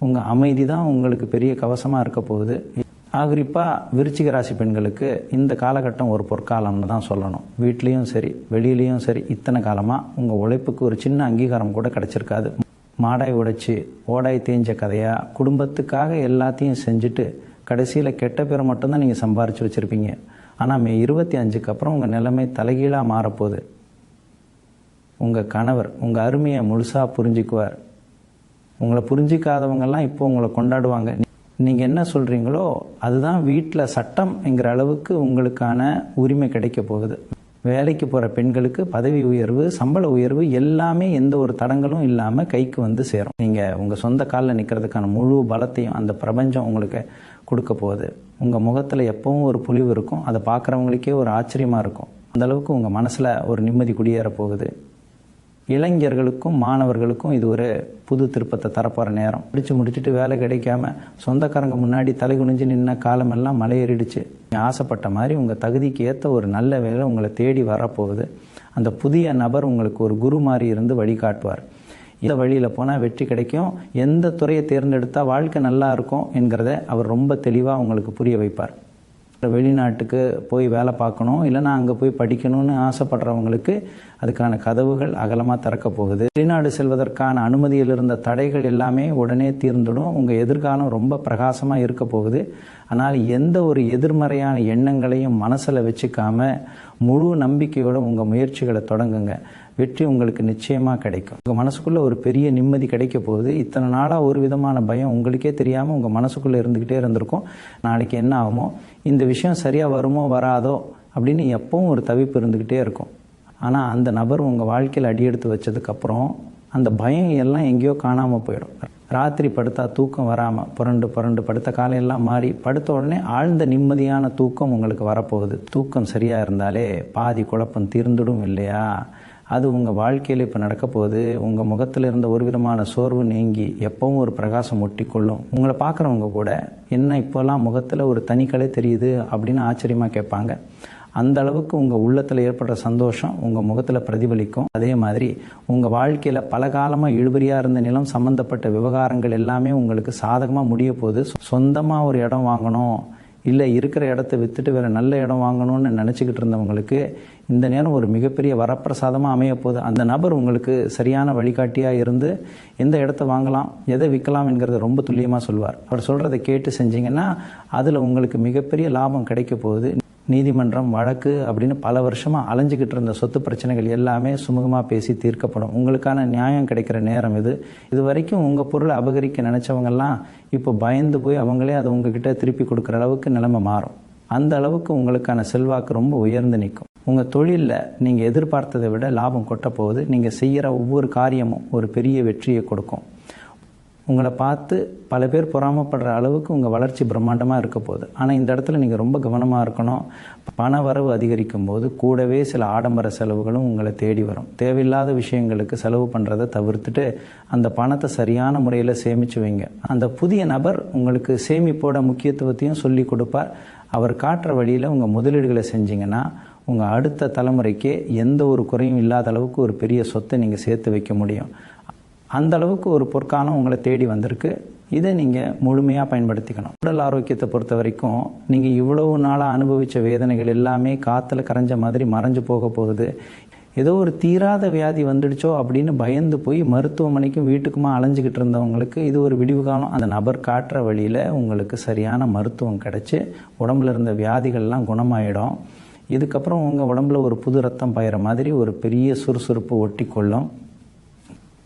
உங்கள் அமைதி தான் உங்களுக்கு பெரிய கவசமாக இருக்க போகுது. குறிப்பாக விருச்சிக ராசி பெண்களுக்கு இந்த காலகட்டம் ஒரு பொற்காலம்னு தான் சொல்லணும். வீட்லேயும் சரி வெளியிலையும் சரி இத்தனை காலமாக உங்கள் உழைப்புக்கு ஒரு சின்ன அங்கீகாரம் கூட கிடச்சிருக்காது. மாடாய் உடைச்சி ஓடாய் தேஞ்ச கதையாக குடும்பத்துக்காக எல்லாத்தையும் செஞ்சுட்டு கடைசியில் கெட்ட பேரை மட்டும்தான் நீங்கள் சம்பாரித்து வச்சுருப்பீங்க. ஆனால் மே 25க்கு அப்புறம் உங்கள் நிலைமை தலைகீழாக மாறப்போகுது. உங்கள் கணவர் உங்கள் அருமையை முழுசாக புரிஞ்சுக்குவார். உங்களை புரிஞ்சிக்காதவங்கெல்லாம் இப்போ உங்களை கொண்டாடுவாங்க. நீங்கள் என்ன சொல்கிறீங்களோ அதுதான் வீட்டில் சட்டம் என்கிற அளவுக்கு உங்களுக்கான உரிமை கிடைக்க போகுது. வேலைக்கு போகிற பெண்களுக்கு பதவி உயர்வு, சம்பள உயர்வு எல்லாமே எந்த ஒரு தடங்களும் இல்லாமல் கைக்கு சேரும். நீங்கள் உங்கள் சொந்த காலில் நிற்கிறதுக்கான முழு பலத்தையும் அந்த பிரபஞ்சம் உங்களுக்கு கொடுக்க போகுது. உங்கள் முகத்தில் எப்பவும் ஒரு பொலிவு இருக்கும். அதை பார்க்குறவங்களுக்கே ஒரு ஆச்சரியமாக இருக்கும். அந்தளவுக்கு உங்கள் மனசில் ஒரு நிம்மதி குடியேற போகுது. இளைஞர்களுக்கும் மாணவர்களுக்கும் இது ஒரு புது திருப்பத்தை தரப்போகிற நேரம். முடிச்சுட்டு வேலை கிடைக்காம சொந்தக்காரங்க முன்னாடி தலை குனிஞ்சு நின்ன காலமெல்லாம் மலையேறிடுச்சு. ஆசைப்பட்ட மாதிரி உங்கள் தகுதிக்கு ஏற்ற ஒரு நல்ல வேலை உங்களை தேடி வரப்போகுது. அந்த புதிய நபர் உங்களுக்கு ஒரு குரு மாதிரி இருந்து வழிகாட்டுவார். இந்த வழியில் போனால் வெற்றி கிடைக்கும். எந்த துறையை தேர்ந்தெடுத்தால் வாழ்க்கை நல்லா இருக்கும் என்கிறத அவர் ரொம்ப தெளிவாக உங்களுக்கு புரிய வைப்பார். வெளிநாட்டுக்கு போய் வேலை பார்க்கணும், இல்லைனா அங்கே போய் படிக்கணும்னு ஆசைப்படுறவங்களுக்கு அதுக்கான கதவுகள் அகலமாக திறக்க போகுது. வெளிநாடு செல்வதற்கான அனுமதியில் இருந்த தடைகள் எல்லாமே உடனே தீர்ந்துடும். உங்கள் எதிர்காலம் ரொம்ப பிரகாசமாக இருக்க போகுது. ஆனால் எந்த ஒரு எதிர்மறையான எண்ணங்களையும் மனசில் வச்சுக்காம முழு நம்பிக்கையோடு உங்கள் முயற்சிகளை தொடங்குங்க. வெற்றி உங்களுக்கு நிச்சயமாக கிடைக்கும். உங்கள் மனசுக்குள்ளே ஒரு பெரிய நிம்மதி கிடைக்க போகுது. இத்தனை நாளாக ஒரு விதமான பயம் உங்களுக்கே தெரியாமல் உங்கள் மனசுக்குள்ளே இருந்துக்கிட்டே இருந்திருக்கும். நாளைக்கு என்ன ஆகுமோ, இந்த விஷயம் சரியாக வருமோ வராதோ அப்படின்னு எப்பவும் ஒரு தவிப்பு இருந்துக்கிட்டே இருக்கும். ஆனால் அந்த நபர் உங்கள் வாழ்க்கையில் அடியெடுத்து வச்சதுக்கப்புறம் அந்த பயம் எல்லாம் எங்கேயோ காணாமல் போயிடும். ராத்திரி படுத்தா தூக்கம் வராமல் புரண்டு படுத்த காலையெல்லாம் மாறி படுத்த உடனே ஆழ்ந்த நிம்மதியான தூக்கம் உங்களுக்கு வரப்போகுது. தூக்கம் சரியாக இருந்தாலே பாதி குழப்பம் தீர்ந்துடும் இல்லையா? அது உங்கள் வாழ்க்கையில் இப்போ நடக்க போகுது. உங்கள் முகத்தில் இருந்த ஒரு விதமான சோர்வு நீங்கி எப்பவும் ஒரு பிரகாசம் ஒட்டிக்கொள்ளும். உங்களை பார்க்குறவங்க கூட என்ன இப்போல்லாம் முகத்தில் ஒரு தனிக்கலை தெரியுது அப்படின்னு ஆச்சரியமாக கேட்பாங்க. அந்த அளவுக்கு உங்கள் உள்ளத்தில் ஏற்படுற சந்தோஷம் உங்கள் முகத்தில் பிரதிபலிக்கும். அதே மாதிரி உங்கள் வாழ்க்கையில் பல காலமாக இழுபறியாக இருந்த நிலம் சம்மந்தப்பட்ட விவகாரங்கள் எல்லாமே உங்களுக்கு சாதகமாக முடிய போகுது. சொந்தமாக ஒரு இடம் வாங்கணும், இல்லை இருக்கிற இடத்த விற்றுட்டு வேறு நல்ல இடம் வாங்கணும்னு நினச்சிக்கிட்டு இருந்தவங்களுக்கு இந்த நேரம் ஒரு மிகப்பெரிய வரப்பிரசாதமாக அமைய போகுது. அந்த நபர் உங்களுக்கு சரியான வழிகாட்டியாக இருந்து எந்த இடத்த வாங்கலாம், எதை விற்கலாம் என்கிறத ரொம்ப துல்லியமாக சொல்வார். அவர் சொல்கிறத கேட்டு செஞ்சீங்கன்னா அதில் உங்களுக்கு மிகப்பெரிய லாபம் கிடைக்க போகுது. நீதிமன்றம், வழக்கு அப்படின்னு பல வருஷமாக அலைஞ்சிக்கிட்டு இருந்த சொத்து பிரச்சனைகள் எல்லாமே சுமூகமாக பேசி தீர்க்கப்படும். உங்களுக்கான நியாயம் கிடைக்கிற நேரம் இது வரைக்கும் உங்கள் பொருளை அபகரிக்க நினச்சவங்கெல்லாம் இப்போ பயந்து போய் அவங்களே அதை உங்ககிட்ட திருப்பி கொடுக்குற அளவுக்கு நிலைமை மாறும். அந்த அளவுக்கு உங்களுக்கான செல்வாக்கு ரொம்ப உயர்ந்து நிற்கும். உங்கள் தொழிலில் நீங்கள் எதிர்பார்த்ததை விட லாபம் கொட்ட போகுது. நீங்கள் செய்கிற ஒவ்வொரு காரியமும் ஒரு பெரிய வெற்றியை கொடுக்கும். உங்களை பார்த்து பல பேர் பொறாமப்படுற அளவுக்கு உங்கள் வளர்ச்சி பிரம்மாண்டமாக இருக்க போகுது. ஆனால் இந்த இடத்துல நீங்கள் ரொம்ப கவனமாக இருக்கணும். பண வரவு அதிகரிக்கும் போது கூடவே சில ஆடம்பர செலவுகளும் உங்களை தேடி வரும். தேவையில்லாத விஷயங்களுக்கு செலவு பண்ணுறதை தவிர்த்துட்டு அந்த பணத்தை சரியான முறையில் சேமித்து வைங்க. அந்த புதிய நபர் உங்களுக்கு சேமிப்போட முக்கியத்துவத்தையும் சொல்லி கொடுப்பார். அவர் காட்டுற வழியில் உங்கள் முதலீடுகளை செஞ்சீங்கன்னா உங்கள் அடுத்த தலைமுறைக்கு எந்த ஒரு குறையும் இல்லாத அளவுக்கு ஒரு பெரிய சொத்தை நீங்கள் சேர்த்து வைக்க முடியும். அந்த அளவுக்கு ஒரு பொற்காலம் உங்களை தேடி வந்திருக்கு. இதை நீங்கள் முழுமையாக பயன்படுத்திக்கணும். உடல் ஆரோக்கியத்தை பொறுத்த வரைக்கும் நீங்கள் இவ்வளவு நாளாக அனுபவித்த வேதனைகள் எல்லாமே காற்றுல கரைஞ்ச மாதிரி மறைஞ்சு போக போகுது. ஏதோ ஒரு தீராத வியாதி வந்துடுச்சோ அப்படின்னு பயந்து போய் மருத்துவமனைக்கும் வீட்டுக்குமா அலைஞ்சிக்கிட்டு இருந்தவங்களுக்கு இது ஒரு விடிவு காலம். அந்த நபர் காட்டுற வழியில் உங்களுக்கு சரியான மருத்துவம் கிடச்சி உடம்புல இருந்த வியாதிகள்லாம் குணமாயிடும். இதுக்கப்புறம் உங்கள் உடம்புல ஒரு புது ரத்தம் பாயிற மாதிரி ஒரு பெரிய சுறுசுறுப்பு ஒட்டி கொள்ளும்.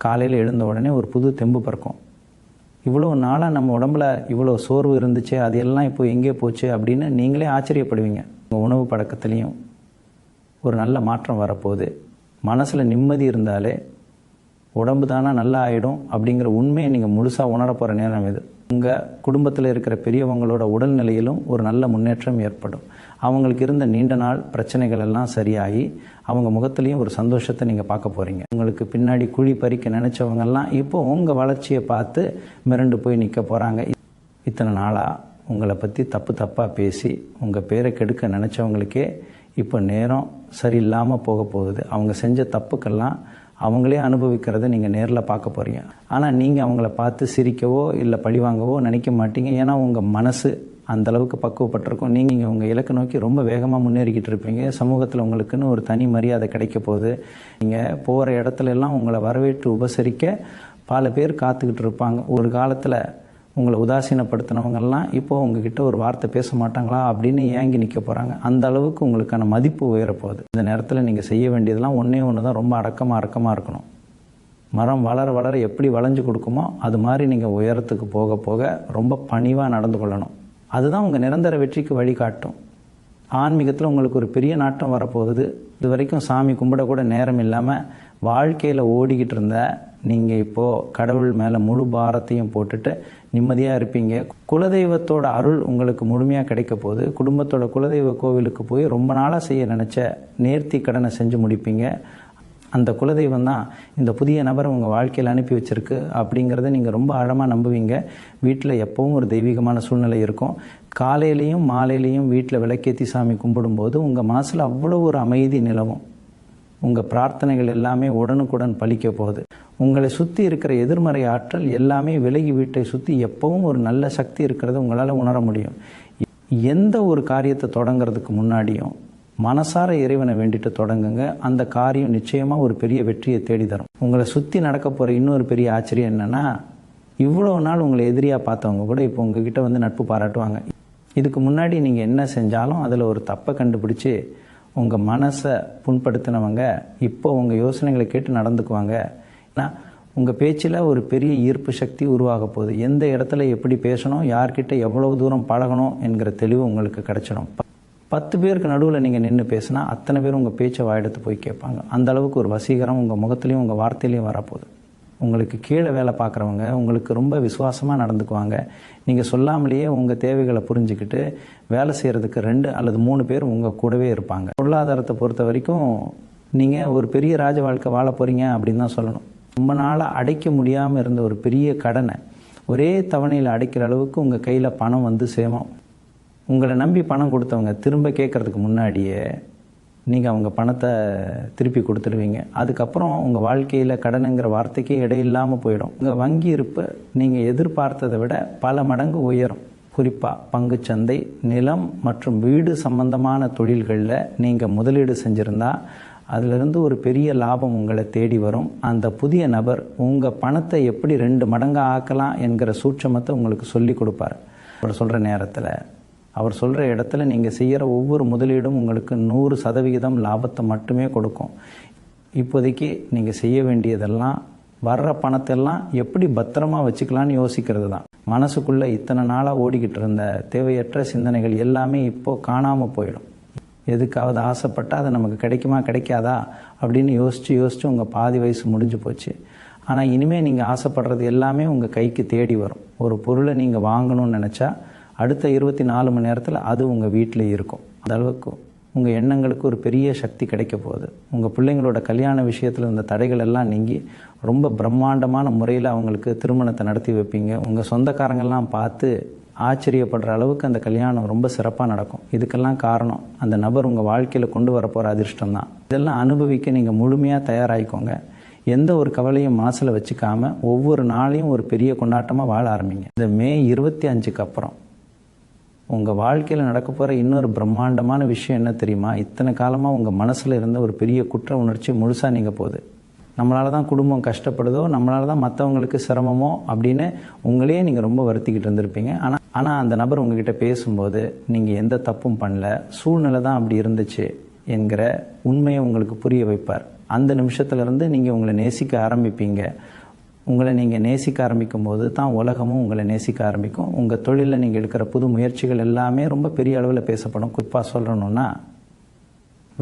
காலையில் எழுந்த உடனே ஒரு புது தெம்பு பிறக்கும். இவ்வளோ நாளாக நம்ம உடம்புல இவ்வளோ சோர்வு இருந்துச்சு, அது எல்லாம் இப்போ எங்கே போச்சு அப்படின்னு நீங்களே ஆச்சரியப்படுவீங்க. உங்கள் உணவு பழக்கத்துலேயும் ஒரு நல்ல மாற்றம் வரப்போகுது. மனசில் நிம்மதி இருந்தாலே உடம்பு தானே நல்லா ஆகிடும் அப்படிங்கிற உண்மையை நீங்கள் முழுசாக உணர போகிற நேரம் இது. உங்கள் குடும்பத்தில் இருக்கிற பெரியவங்களோட உடல்நிலையிலும் ஒரு நல்ல முன்னேற்றம் ஏற்படும். அவங்களுக்கு இருந்த நீண்ட நாள் பிரச்சனைகள் எல்லாம் சரியாகி அவங்க முகத்துலேயும் ஒரு சந்தோஷத்தை நீங்கள் பார்க்க போகிறீங்க. உங்களுக்கு பின்னாடி குழி பறிக்க நினச்சவங்கெல்லாம் இப்போ உங்கள் வளர்ச்சியை பார்த்து மிரண்டு போய் நிற்க போகிறாங்க. இத்தனை நாளாக உங்களை பற்றி தப்பாக பேசி உங்கள் பேரை கெடுக்க நினச்சவங்களுக்கே இப்போ நேரம் சரியில்லாமல் போக போகுது. அவங்க செஞ்ச தப்புக்கெல்லாம் அவங்களே அனுபவிக்கிறத நீங்கள் நேரில் பார்க்க போகிறீங்க. ஆனால் நீங்கள் அவங்கள பார்த்து சிரிக்கவோ இல்லை பழிவாங்கவோ நினைக்க மாட்டீங்க. ஏன்னா உங்கள் மனசு அந்தளவுக்கு பக்குவப்பட்டிருக்கும். நீங்கள் உங்கள் இலக்கை நோக்கி ரொம்ப வேகமாக முன்னேறிக்கிட்டு இருப்பீங்க. சமூகத்தில் உங்களுக்குன்னு ஒரு தனி மரியாதை கிடைக்க போகுது. நீங்கள் போகிற இடத்துல எல்லாம் உங்களை வரவேற்று உபசரிக்க பல பேர் காத்துக்கிட்டு இருப்பாங்க. ஒரு காலத்தில் உங்களை உதாசீனப்படுத்தினவங்கெல்லாம் இப்போது உங்ககிட்ட ஒரு வார்த்தை பேச மாட்டாங்களா அப்படின்னு ஏங்கி நிற்க போகிறாங்க. அந்த அளவுக்கு உங்களுக்கான மதிப்பு உயரப்போகுது. இந்த நேரத்தில் நீங்கள் செய்ய வேண்டியதெல்லாம் ஒன்றே ஒன்று தான், ரொம்ப அடக்கமாக இருக்கணும். மரம் வளர வளர எப்படி வளைஞ்சு கொடுக்குமோ அது மாதிரி நீங்கள் உயரத்துக்கு போக போக ரொம்ப பணிவாக நடந்து கொள்ளணும். அதுதான் உங்கள் நிரந்தர வெற்றிக்கு வழிகாட்டும். ஆன்மீகத்தில் உங்களுக்கு ஒரு பெரிய நாட்டம் வரப்போகுது. இது வரைக்கும் சாமி கும்பிட கூட நேரம் இல்லாமல் வாழ்க்கையில் ஓடிக்கிட்டு இருந்த நீங்கள் இப்போது கடவுள் மேலே முழு பாரத்தையும் போட்டுட்டு நிம்மதியாக இருப்பீங்க. குலதெய்வத்தோட அருள் உங்களுக்கு முழுமையாக கிடைக்க போகுது. குடும்பத்தோட குலதெய்வ கோவிலுக்கு போய் ரொம்ப நாளாக செய்ய நினச்ச நேர்த்தி கடனை செஞ்சு முடிப்பீங்க. அந்த குலதெய்வம் தான் இந்த புதிய நபரை உங்கள் வாழ்க்கையில் அனுப்பி வச்சிருக்கு அப்படிங்கிறத நீங்கள் ரொம்ப ஆழமாக நம்புவீங்க. வீட்டில் எப்பவும் ஒரு தெய்வீகமான சூழ்நிலை இருக்கும். காலையிலையும் மாலையிலையும் வீட்டில் விளக்கேற்றி சாமி கும்பிடும்போது உங்கள் மனசில் அவ்வளோ ஒரு அமைதி நிலவும். உங்கள் பிரார்த்தனைகள் எல்லாமே உடனுக்குடன் பலிக்க போகுது. உங்களை சுற்றி இருக்கிற எதிர்மறை ஆற்றல் எல்லாமே விலகி வீட்டை சுற்றி எப்பவும் ஒரு நல்ல சக்தி இருக்கிறத உங்களால் உணர முடியும். எந்த ஒரு காரியத்தை தொடங்கிறதுக்கு முன்னாடியும் மனசார இறைவனை வேண்டிட்டு தொடங்குங்க. அந்த காரியம் நிச்சயமாக ஒரு பெரிய வெற்றியை தேடி தரும். உங்களை சுற்றி நடக்க போகிற இன்னொரு பெரிய ஆச்சரியம் என்னென்னா, இவ்வளோ நாள் உங்களை எதிரியாக பார்த்தவங்க கூட இப்போ உங்ககிட்ட வந்து நட்பு பாராட்டுவாங்க. இதுக்கு முன்னாடி நீங்கள் என்ன செஞ்சாலும் அதில் ஒரு தப்பை கண்டுபிடிச்சி உங்கள் மனசை புண்படுத்தினவங்க இப்போ உங்கள் யோசனைகளை கேட்டு நடந்துக்குவாங்க. ஏன்னா உங்கள் பேச்சில் ஒரு பெரிய ஈர்ப்பு சக்தி உருவாக போகுது. எந்த இடத்துல எப்படி பேசணும், யார்கிட்ட எவ்வளவு தூரம் பழகணும் என்கிற தெளிவு உங்களுக்கு கிடைச்சிடும். 10 பேருக்கு நடுவில் நீங்கள் நின்று பேசினா அத்தனை பேர் உங்கள் பேச்சை வாயெடுத்து போய் கேட்பாங்க. அந்த அளவுக்கு ஒரு வசீகரம் உங்கள் முகத்துலேயும் உங்கள் வார்த்தையிலையும் வரப்போகுது. உங்களுக்கு கீழே வேலை பார்க்குறவங்க உங்களுக்கு ரொம்ப விசுவாசமாக நடந்துக்குவாங்க. நீங்கள் சொல்லாமலேயே உங்கள் தேவைகளை புரிஞ்சுக்கிட்டு வேலை செய்கிறதுக்கு 2 அல்லது 3 பேர் உங்கள் கூடவே இருப்பாங்க. பொருளாதாரத்தை பொறுத்த வரைக்கும் நீங்கள் ஒரு பெரிய ராஜ வாழ்க்கை வாழ போகிறீங்க அப்படின்னு தான் சொல்லணும். ரொம்ப நாளாக அடைக்க முடியாமல் இருந்த ஒரு பெரிய கடனை ஒரே தவணையில் அடைக்கிற அளவுக்கு உங்கள் கையில் பணம் வந்து சேரும். உங்களை நம்பி பணம் கொடுத்தவங்க திரும்ப கேட்குறதுக்கு முன்னாடியே நீங்கள் அவங்க பணத்தை திருப்பி கொடுத்துடுவீங்க. அதுக்கப்புறம் உங்கள் வாழ்க்கையில் கடனுங்கிற வார்த்தைக்கே இடையில்லாமல் போயிடும். உங்கள் வங்கி இருப்பு நீங்கள் எதிர்பார்த்ததை விட பல மடங்கு உயரும். குறிப்பாக பங்குச்சந்தை, நிலம் மற்றும் வீடு சம்பந்தமான தொழில்களில் நீங்கள் முதலீடு செஞ்சுருந்தா அதிலிருந்து ஒரு பெரிய லாபம் உங்களை தேடி வரும். அந்த புதிய நபர் உங்கள் பணத்தை எப்படி 2 மடங்கு ஆக்கலாம் என்கிற சூட்சமத்தை உங்களுக்கு சொல்லி கொடுப்பார். அவர் சொல்கிற நேரத்தில், அவர் சொல்கிற இடத்துல நீங்கள் செய்கிற ஒவ்வொரு முதலீடும் உங்களுக்கு 100% லாபத்தை மட்டுமே கொடுக்கும். இப்போதைக்கு நீங்கள் செய்ய வேண்டியதெல்லாம் வர்ற பணத்தெல்லாம் எப்படி பத்திரமா வச்சுக்கலான்னு யோசிக்கிறது தான். மனசுக்குள்ளே இத்தனை நாளாக ஓடிக்கிட்டு இருந்த தேவையற்ற சிந்தனைகள் எல்லாமே இப்போது காணாமல் போயிடும். எதுக்காவது ஆசைப்பட்டால் அது நமக்கு கிடைக்குமா கிடைக்காதா அப்படின்னு யோசித்து உங்கள் பாதி வயசு முடிஞ்சு போச்சு. ஆனால் இனிமேல் நீங்கள் ஆசைப்படுறது எல்லாமே உங்கள் கைக்கு தேடி வரும். ஒரு பொருளை நீங்கள் வாங்கணும்னு நினச்சா அடுத்த 24 மணி நேரத்தில் அது உங்கள் வீட்டில் இருக்கும். அந்த அளவுக்கு உங்கள் எண்ணங்களுக்கு ஒரு பெரிய சக்தி கிடைக்க போகுது. உங்கள் பிள்ளைங்களோட கல்யாண விஷயத்தில் இருந்த தடைகள் எல்லாம் நீங்கி ரொம்ப பிரம்மாண்டமான முறையில் அவங்களுக்கு திருமணத்தை நடத்தி வைப்பீங்க. உங்கள் சொந்தக்காரங்கள்லாம் பார்த்து ஆச்சரியப்படுற அளவுக்கு அந்த கல்யாணம் ரொம்ப சிறப்பாக நடக்கும். இதுக்கெல்லாம் காரணம் அந்த நபர் உங்கள் வாழ்க்கையில் கொண்டு வரப்போகிற அதிர்ஷ்டம் தான். இதெல்லாம் அனுபவிக்க நீங்கள் முழுமையாக தயாராகிக்கோங்க. எந்த ஒரு கவலையும் மனசில் வச்சுக்காமல் ஒவ்வொரு நாளையும் ஒரு பெரிய கொண்டாட்டமாக வாழ ஆரம்பிங்க. இந்த மே 25க்கு அப்புறம் உங்கள் வாழ்க்கையில் நடக்க போகிற இன்னொரு பிரம்மாண்டமான விஷயம் என்ன தெரியுமா? இத்தனை காலமாக உங்கள் மனசில் இருந்த ஒரு பெரிய குற்ற உணர்ச்சி முழுசாக நீங்க போகுது. நம்மளால தான் குடும்பம் கஷ்டப்படுதோ, நம்மளால தான் மற்றவங்களுக்கு சிரமமோ அப்படின்னு உங்களையே நீங்கள் ரொம்ப வருத்திக்கிட்டு இருந்திருப்பீங்க. ஆனால் அந்த நபர் உங்ககிட்ட பேசும்போது நீங்கள் எந்த தப்பும் பண்ணல, சூழ்நிலை தான் அப்படி இருந்துச்சு என்கிற உண்மையை உங்களுக்கு புரிய வைப்பார். அந்த நிமிஷத்துலேருந்து நீங்கள் உங்களை நேசிக்க ஆரம்பிப்பீங்க. உங்களை நீங்கள் நேசிக்க ஆரம்பிக்கும் போது தான் உலகமும் உங்களை நேசிக்க ஆரம்பிக்கும். உங்கள் தொழிலில் நீங்கள் எடுக்கிற புது முயற்சிகள் எல்லாமே ரொம்ப பெரிய அளவில் பேசப்படும். குறிப்பாக சொல்லணும்னா,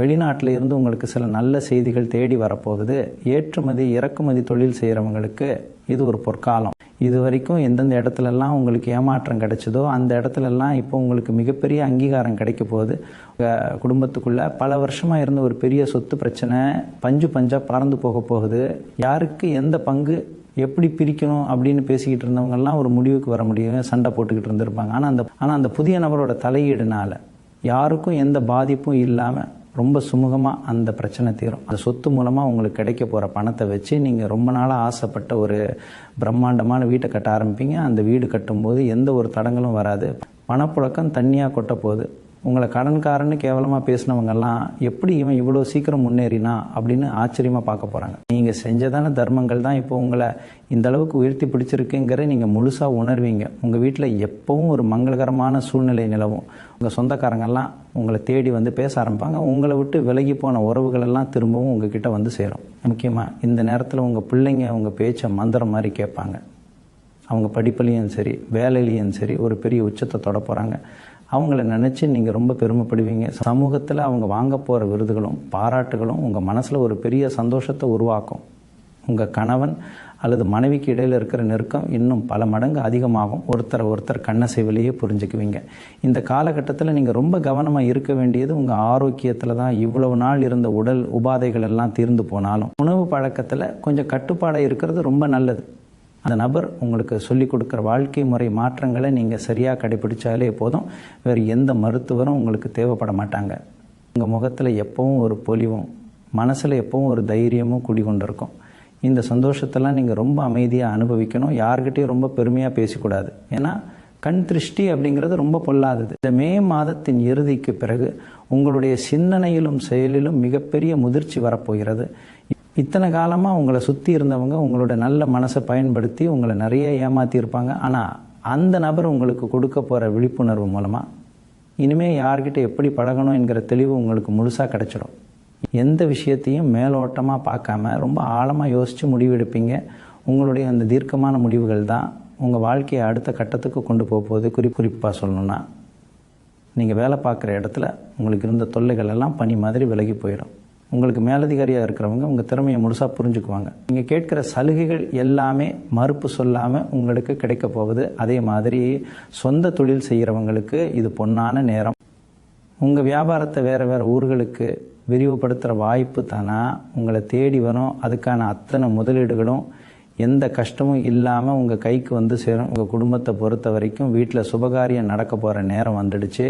வெளிநாட்டில் இருந்து உங்களுக்கு சில நல்ல செய்திகள் தேடி வரப்போகுது. ஏற்றுமதி இறக்குமதி தொழில் செய்கிறவங்களுக்கு இது ஒரு பொற்காலம். இது வரைக்கும் எந்தெந்த இடத்துலலாம் உங்களுக்கு ஏமாற்றம் கிடைச்சதோ அந்த இடத்துலலாம் இப்போ உங்களுக்கு மிகப்பெரிய அங்கீகாரம் கிடைக்க போகுது. உங்கள் குடும்பத்துக்குள்ளே பல வருஷமாக இருந்த ஒரு பெரிய சொத்து பிரச்சனை பஞ்சாக பறந்து போக போகுது. யாருக்கு எந்த பங்கு எப்படி பிரிக்கணும் அப்படின்னு பேசிக்கிட்டு இருந்தவங்கெல்லாம் ஒரு முடிவுக்கு வர முடியும். சண்டை போட்டுக்கிட்டு இருந்திருப்பாங்க. ஆனால் அந்த புதிய நபரோட தலையீடுனால யாருக்கும் எந்த பாதிப்பும் இல்லாமல் ரொம்ப சுமூகமாக அந்த பிரச்சனை தீரும். அந்த சொத்து மூலமாக உங்களுக்கு கிடைக்க போகிற பணத்தை வச்சு நீங்கள் ரொம்ப நாளாக ஆசைப்பட்ட ஒரு பிரம்மாண்டமான வீட்டை கட்ட ஆரம்பிப்பீங்க. அந்த வீடு கட்டும்போது எந்த ஒரு தடங்களும் வராது. பணப்புழக்கம் தண்ணியாக கொட்ட போகுது. உங்களை கடன்காரன்னு கேவலமாக பேசினவங்கெல்லாம் எப்படி இவன் இவ்வளோ சீக்கிரம் முன்னேறினா அப்படின்னு ஆச்சரியமாக பார்க்க போகிறாங்க. நீங்கள் செஞ்சதான தர்மங்கள் தான் இப்போ உங்களை இந்த அளவுக்கு உயர்த்தி பிடிச்சிருக்குங்கிற நீங்கள் முழுசாக உணர்வீங்க. உங்கள் வீட்டில் எப்பவும் ஒரு மங்களகரமான சூழ்நிலை நிலவும். உங்கள் சொந்தக்காரங்கெல்லாம் உங்களை தேடி வந்து பேச ஆரம்பிப்பாங்க. உங்களை விட்டு விலகி போன உறவுகளெல்லாம் திரும்பவும் உங்ககிட்ட வந்து சேரும். முக்கியமாக இந்த நேரத்தில் உங்கள் பிள்ளைங்க உங்கள் பேச்சை மந்திரம் மாதிரி கேட்பாங்க. அவங்க படிப்புலேயும் சரி வேலையிலையும் சரி ஒரு பெரிய உச்சத்தை தொட போகிறாங்க. அவங்கள நினச்சி நீங்கள் ரொம்ப பெருமைப்படுவீங்க. சமூகத்தில் அவங்க வாங்க போகிற விருதுகளும் பாராட்டுகளும் உங்கள் மனசில் ஒரு பெரிய சந்தோஷத்தை உருவாக்கும். உங்கள் கணவன் அல்லது மனைவிக்கு இடையில் இருக்கிற நெருக்கம் இன்னும் பல மடங்கு அதிகமாகும். ஒருத்தர் கண்ணசைவிலேயே புரிஞ்சுக்குவீங்க. இந்த காலகட்டத்தில் நீங்கள் ரொம்ப கவனமாக இருக்க வேண்டியது உங்கள் ஆரோக்கியத்தில் தான். இவ்வளவு நாள் இருந்த உடல் உபாதைகள் எல்லாம் தீர்ந்து போனாலும் உணவு பழக்கத்தில் கொஞ்சம் கட்டுப்பாடாக இருக்கிறது ரொம்ப நல்லது. அந்த நபர் உங்களுக்கு சொல்லிக் கொடுக்குற வாழ்க்கை முறை மாற்றங்களை நீங்கள் சரியாக கடைபிடிச்சாலே போதும். வேறு எந்த மருத்துவரும் உங்களுக்கு தேவைப்பட மாட்டாங்க. உங்கள் முகத்தில் எப்பவும் ஒரு பொலிவும் மனசில் எப்பவும் ஒரு தைரியமும் குடிகொண்டிருக்கும். இந்த சந்தோஷத்தெல்லாம் நீங்கள் ரொம்ப அமைதியாக அனுபவிக்கணும். யார்கிட்டையும் ரொம்ப பெருமையாக பேசக்கூடாது. ஏன்னா கண் திருஷ்டி அப்படிங்கிறது ரொம்ப பொல்லாதது. இந்த மே மாதத்தின் இறுதிக்கு பிறகு உங்களுடைய சிந்தனையிலும் செயலிலும் மிகப்பெரிய முதிர்ச்சி வரப்போகிறது. இத்தனை காலமாக உங்களை சுற்றி இருந்தவங்க உங்களோட நல்ல மனசை பயன்படுத்தி உங்களை நிறைய ஏமாற்றியிருப்பாங்க. ஆனால் அந்த நபர் உங்களுக்கு கொடுக்க போகிற விழிப்புணர்வு மூலமாக இனிமேல் யார்கிட்ட எப்படி பழகணும் என்கிற தெளிவு உங்களுக்கு முழுசாக கிடச்சிடும். எந்த விஷயத்தையும் மேலோட்டமாக பார்க்காம ரொம்ப ஆழமாக யோசித்து முடிவெடுப்பீங்க. உங்களுடைய அந்த தீர்க்கமான முடிவுகள் தான் உங்கள் வாழ்க்கையை அடுத்த கட்டத்துக்கு கொண்டு போகுது. குறிப்பாக சொல்லணுன்னா, நீங்கள் வேலை பார்க்குற இடத்துல உங்களுக்கு இருந்த தொல்லைகள் எல்லாம் பனி மாதிரி விலகி போயிடும். உங்களுக்கு மேலதிகாரியாக இருக்கிறவங்க உங்கள் திறமையை முழுசாக புரிஞ்சுக்குவாங்க. நீங்கள் கேட்குற சலுகைகள் எல்லாமே மறுப்பு சொல்லாமல் உங்களுக்கு கிடைக்க போகுது. அதே மாதிரி சொந்த தொழில் செய்கிறவங்களுக்கு இது பொன்னான நேரம். உங்கள் வியாபாரத்தை வேறு ஊர்களுக்கு விரிவுபடுத்துகிற வாய்ப்பு தானா உங்களை தேடி வரும். அதுக்கான அத்தனை முதலீடுகளும் எந்த கஷ்டமும் இல்லாமல் உங்கள் கைக்கு வந்து சேரும். உங்கள் குடும்பத்தை பொறுத்த வரைக்கும் வீட்டில் சுபகாரியம் நடக்க போகிற நேரம் வந்துடுச்சு.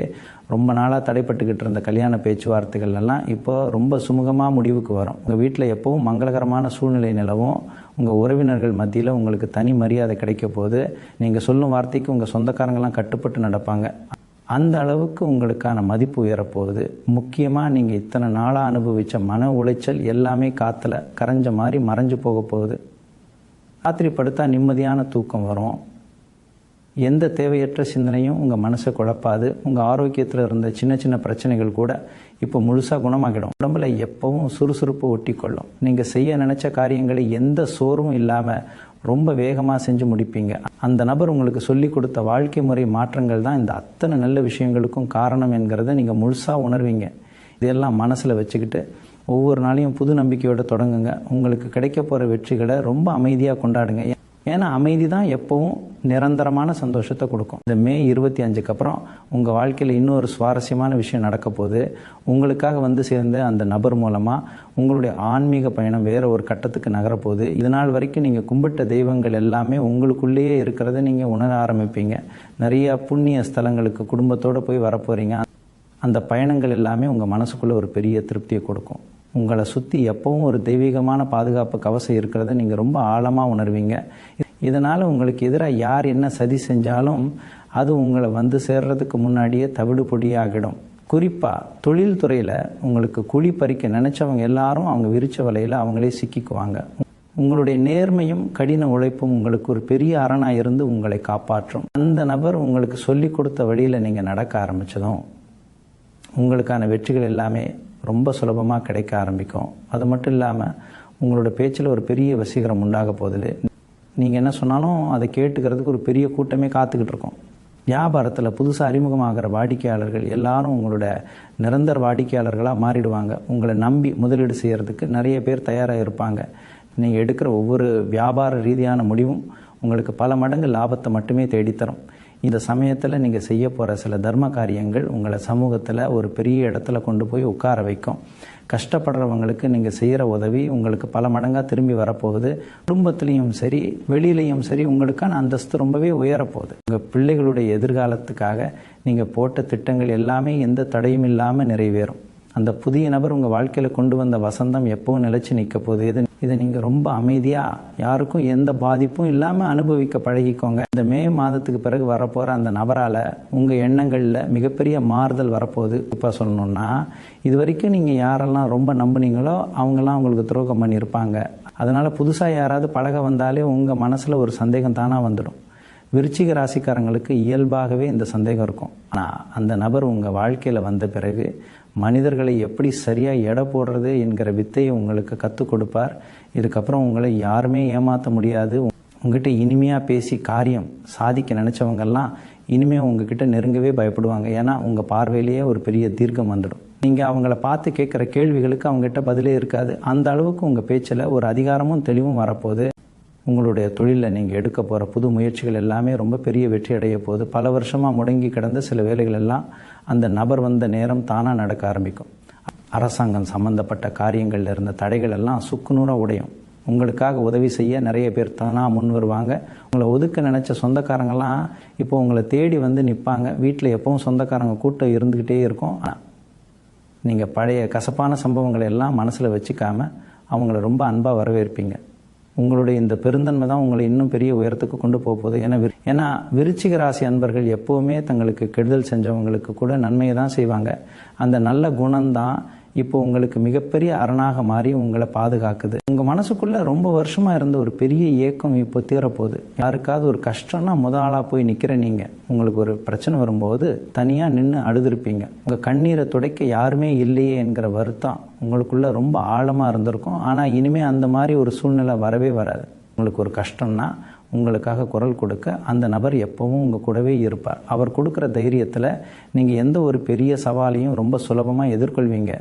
ரொம்ப நாளாக தடைப்பட்டுக்கிட்டு இருந்த கல்யாண பேச்சுவார்த்தைகள் எல்லாம் இப்போ ரொம்ப சுமூகமாக முடிவுக்கு வரும். உங்கள் வீட்டில் எப்பவும் மங்களகரமான சூழ்நிலை நிலவும். உங்கள் உறவினர்கள் மத்தியில் உங்களுக்கு தனி மரியாதை கிடைக்க போகுது. நீங்கள் சொல்லும் வார்த்தைக்கு உங்கள் சொந்தக்காரங்களாம் கட்டுப்பட்டு நடப்பாங்க. அந்த அளவுக்கு உங்களுக்கான மதிப்பு உயரப்போகுது. முக்கியமாக நீங்கள் இத்தனை நாளாக அனுபவித்த மன உளைச்சல் எல்லாமே காற்றுல கரைஞ்ச மாதிரி மறைஞ்சு போக போகுது. ராத்திரி படுத்தா நிம்மதியான தூக்கம் வரும். எந்த தேவையற்ற சிந்தனையும் உங்கள் மனசை குழப்பாது. உங்கள் ஆரோக்கியத்தில் இருந்த சின்ன சின்ன பிரச்சனைகள் கூட இப்போ முழுசாக குணமாகிடும். உடம்புல எப்பவும் சுறுசுறுப்பு ஒட்டிக்கொள்ளும். நீங்கள் செய்ய நினச்ச காரியங்களை எந்த சோர்வும் இல்லாமல் ரொம்ப வேகமாக செஞ்சு முடிப்பீங்க. அந்த நபர் உங்களுக்கு சொல்லி கொடுத்த வாழ்க்கை முறை மாற்றங்கள் தான் இந்த அத்தனை நல்ல விஷயங்களுக்கும் காரணம் என்கிறத நீங்கள் முழுசாக உணர்வீங்க. இதெல்லாம் மனசில் வச்சுக்கிட்டு ஒவ்வொரு நாளையும் புது நம்பிக்கையோடு தொடங்குங்க. உங்களுக்கு கிடைக்க போகிற வெற்றிகளை ரொம்ப அமைதியாக கொண்டாடுங்க. ஏன்னா அமைதி தான் எப்பவும் நிரந்தரமான சந்தோஷத்தை கொடுக்கும். இந்த மே 25க்கு அப்புறம் உங்கள் வாழ்க்கையில் இன்னொரு சுவாரஸ்யமான விஷயம் நடக்க போகுது. உங்களுக்காக வந்து சேர்ந்த அந்த நபர் மூலமாக உங்களுடைய ஆன்மீக பயணம் வேறு ஒரு கட்டத்துக்கு நகரப்போகுது. இதனால் வரைக்கும் நீங்கள் கும்பிட்ட தெய்வங்கள் எல்லாமே உங்களுக்குள்ளேயே இருக்கிறத நீங்கள் உணர ஆரம்பிப்பீங்க. நிறையா புண்ணிய ஸ்தலங்களுக்கு குடும்பத்தோடு போய் வரப்போகிறீங்க. அந்த பயணங்கள் எல்லாமே உங்கள் மனசுக்குள்ளே ஒரு பெரிய திருப்தியை கொடுக்கும். உங்களை சுற்றி எப்பவும் ஒரு தெய்வீகமான பாதுகாப்பு கவசம் இருக்கிறத நீங்கள் ரொம்ப ஆழமாக உணர்வீங்க. இதனால் உங்களுக்கு எதிராக யார் என்ன சதி செஞ்சாலும் அது உங்களை வந்து சேர்றதுக்கு முன்னாடியே தவிடு பொடியாகிடும். குறிப்பாக தொழில் துறையில் உங்களுக்கு குழி பறிக்க நினச்சவங்க எல்லாரும் அவங்க விரிச்ச வலையில் அவங்களே சிக்கிக்குவாங்க. உங்களுடைய நேர்மையும் கடின உழைப்பும் உங்களுக்கு ஒரு பெரிய அரணாக இருந்து உங்களை காப்பாற்றும். அந்த நபர் உங்களுக்கு சொல்லி கொடுத்த வழியில் நீங்கள் நடக்க ஆரம்பித்ததும் உங்களுக்கான வெற்றிகள் எல்லாமே ரொம்ப சுலபமாக கிடைக்க ஆரம்பிக்கும். அது மட்டும் இல்லாமல் உங்களோட பேச்சில் ஒரு பெரிய வசீகரம் உண்டாக போகுது. நீங்கள் என்ன சொன்னாலும் அதை கேட்டுக்கிறதுக்கு ஒரு பெரிய கூட்டமே காத்துக்கிட்டு இருக்கோம். வியாபாரத்தில் புதுசாக அறிமுகமாகிற வாடிக்கையாளர்கள் எல்லாரும் உங்களோட நிரந்தர வாடிக்கையாளர்களாக மாறிடுவாங்க. உங்களை நம்பி முதலீடு செய்கிறதுக்கு நிறைய பேர் தயாராக இருப்பாங்க. நீங்கள் எடுக்கிற ஒவ்வொரு வியாபார ரீதியான முடிவும் உங்களுக்கு பல மடங்கு லாபத்தை மட்டுமே தேடித்தரும். இந்த சமயத்தில் நீங்கள் செய்ய போகிற சில தர்ம காரியங்கள் உங்களை சமூகத்தில் ஒரு பெரிய இடத்துல கொண்டு போய் உட்கார வைக்கும். கஷ்டப்படுறவங்களுக்கு நீங்கள் செய்கிற உதவி உங்களுக்கு பல மடங்காக திரும்பி வரப்போகுது. குடும்பத்துலேயும் சரி வெளியிலையும் சரி உங்களுக்கான அந்தஸ்து ரொம்பவே உயரப்போகுது. உங்கள் பிள்ளைகளுடைய எதிர்காலத்துக்காக நீங்கள் போட்ட திட்டங்கள் எல்லாமே எந்த தடையும் இல்லாமல் நிறைவேறும். அந்த புதிய நபர் உங்கள் வாழ்க்கையில் கொண்டு வந்த வசந்தம் எப்பவும் நிலைச்சி நிற்க போகுது. இதை நீங்கள் ரொம்ப அமைதியாக யாருக்கும் எந்த பாதிப்பும் இல்லாமல் அனுபவிக்க பழகிக்கோங்க. இந்த மே மாதத்துக்கு பிறகு வரப்போகிற அந்த நபரால் உங்கள் எண்ணங்களில் மிகப்பெரிய மாறுதல் வரப்போகுது. இப்போ சொல்லணுன்னா இது வரைக்கும் நீங்கள் யாரெல்லாம் ரொம்ப நம்புனீங்களோ அவங்கெல்லாம் உங்களுக்கு துரோகம் பண்ணியிருப்பாங்க. அதனால் புதுசாக யாராவது பழக வந்தாலே உங்கள் மனசில் ஒரு சந்தேகம் தானாக வந்துடும். விருச்சிக ராசிக்காரங்களுக்கு இயல்பாகவே இந்த சந்தேகம் இருக்கும். ஆனால் அந்த நபர் உங்கள் வாழ்க்கையில் வந்த பிறகு மனிதர்களை எப்படி சரியாக எடை போடுறது என்கிற வித்தையை உங்களுக்கு கற்றுக் கொடுப்பார். இதுக்கப்புறம் உங்களை யாருமே ஏமாற்ற முடியாது. உங்ககிட்ட இனிமையாக பேசி காரியம் சாதிக்க நினச்சவங்கெல்லாம் இனிமேல் உங்ககிட்ட நெருங்கவே பயப்படுவாங்க. ஏன்னா உங்கள் பார்வையிலேயே ஒரு பெரிய தீர்க்கம் வந்துடும். நீங்கள் அவங்கள பார்த்து கேட்குற கேள்விகளுக்கு அவங்ககிட்ட பதிலே இருக்காது. அந்த அளவுக்கு உங்கள் பேச்சில் ஒரு அதிகாரமும் தெளிவும் வரப்போகுது. உங்களுடைய தொழிலில் நீங்கள் எடுக்க போகிற புது முயற்சிகள் எல்லாமே ரொம்ப பெரிய வெற்றி அடைய போகுது. பல வருஷமாக முடங்கி கிடந்த சில வேலைகள் எல்லாம் அந்த நபர் வந்த நேரம் தானாக நடக்க ஆரம்பிக்கும். அரசாங்கம் சம்பந்தப்பட்ட காரியங்களில் இருந்த தடைகள் எல்லாம் சுக்குநூறாக உடையும். உங்களுக்காக உதவி செய்ய நிறைய பேர் தானாக முன் வருவாங்க. உங்களை ஒதுக்க நினச்ச சொந்தக்காரங்கெல்லாம் இப்போ உங்களை தேடி வந்து நிற்பாங்க. வீட்டில் எப்பவும் சொந்தக்காரங்க கூட்டம் இருந்துக்கிட்டே இருக்கும். ஆனால் நீங்கள் பழைய கசப்பான சம்பவங்களை எல்லாம் மனசில் வச்சுக்காமல் அவங்கள ரொம்ப அன்பாக வரவேற்பீங்க. உங்களுடைய இந்த பெருந்தன்மை தான் உங்களை இன்னும் பெரிய உயரத்துக்கு கொண்டு போக போகுது. ஏன்னா விருச்சிக ராசி அன்பர்கள் எப்போவுமே தங்களுக்கு கெடுதல் செஞ்சவங்களுக்கு கூட நன்மையை தான் செய்வாங்க. அந்த நல்ல குணம்தான் இப்போ உங்களுக்கு மிகப்பெரிய அரணாக மாறி உங்களை பாதுகாக்குது. உங்கள் மனசுக்குள்ளே ரொம்ப வருஷமாக இருந்த ஒரு பெரிய ஏக்கம் இப்போ தீரப்போகுது. யாருக்காவது ஒரு கஷ்டம்னா ஆளாக போய் நிற்கிற நீங்கள் உங்களுக்கு ஒரு பிரச்சனை வரும்போது தனியாக நின்று அழுதுருப்பீங்க. உங்கள் கண்ணீரை துடைக்க யாருமே இல்லையே என்கிற வருத்தம் உங்களுக்குள்ளே ரொம்ப ஆழமாக இருந்திருக்கும். ஆனால் இனிமேல் அந்த மாதிரி ஒரு சூழ்நிலை வரவே வராது. உங்களுக்கு ஒரு கஷ்டம்னா உங்களுக்காக குரல் கொடுக்க அந்த நபர் எப்பவும் உங்கள் கூடவே இருப்பார். அவர் கொடுக்குற தைரியத்தில் நீங்கள் எந்த ஒரு பெரிய சவாலையும் ரொம்ப சுலபமாக எதிர்கொள்வீங்க.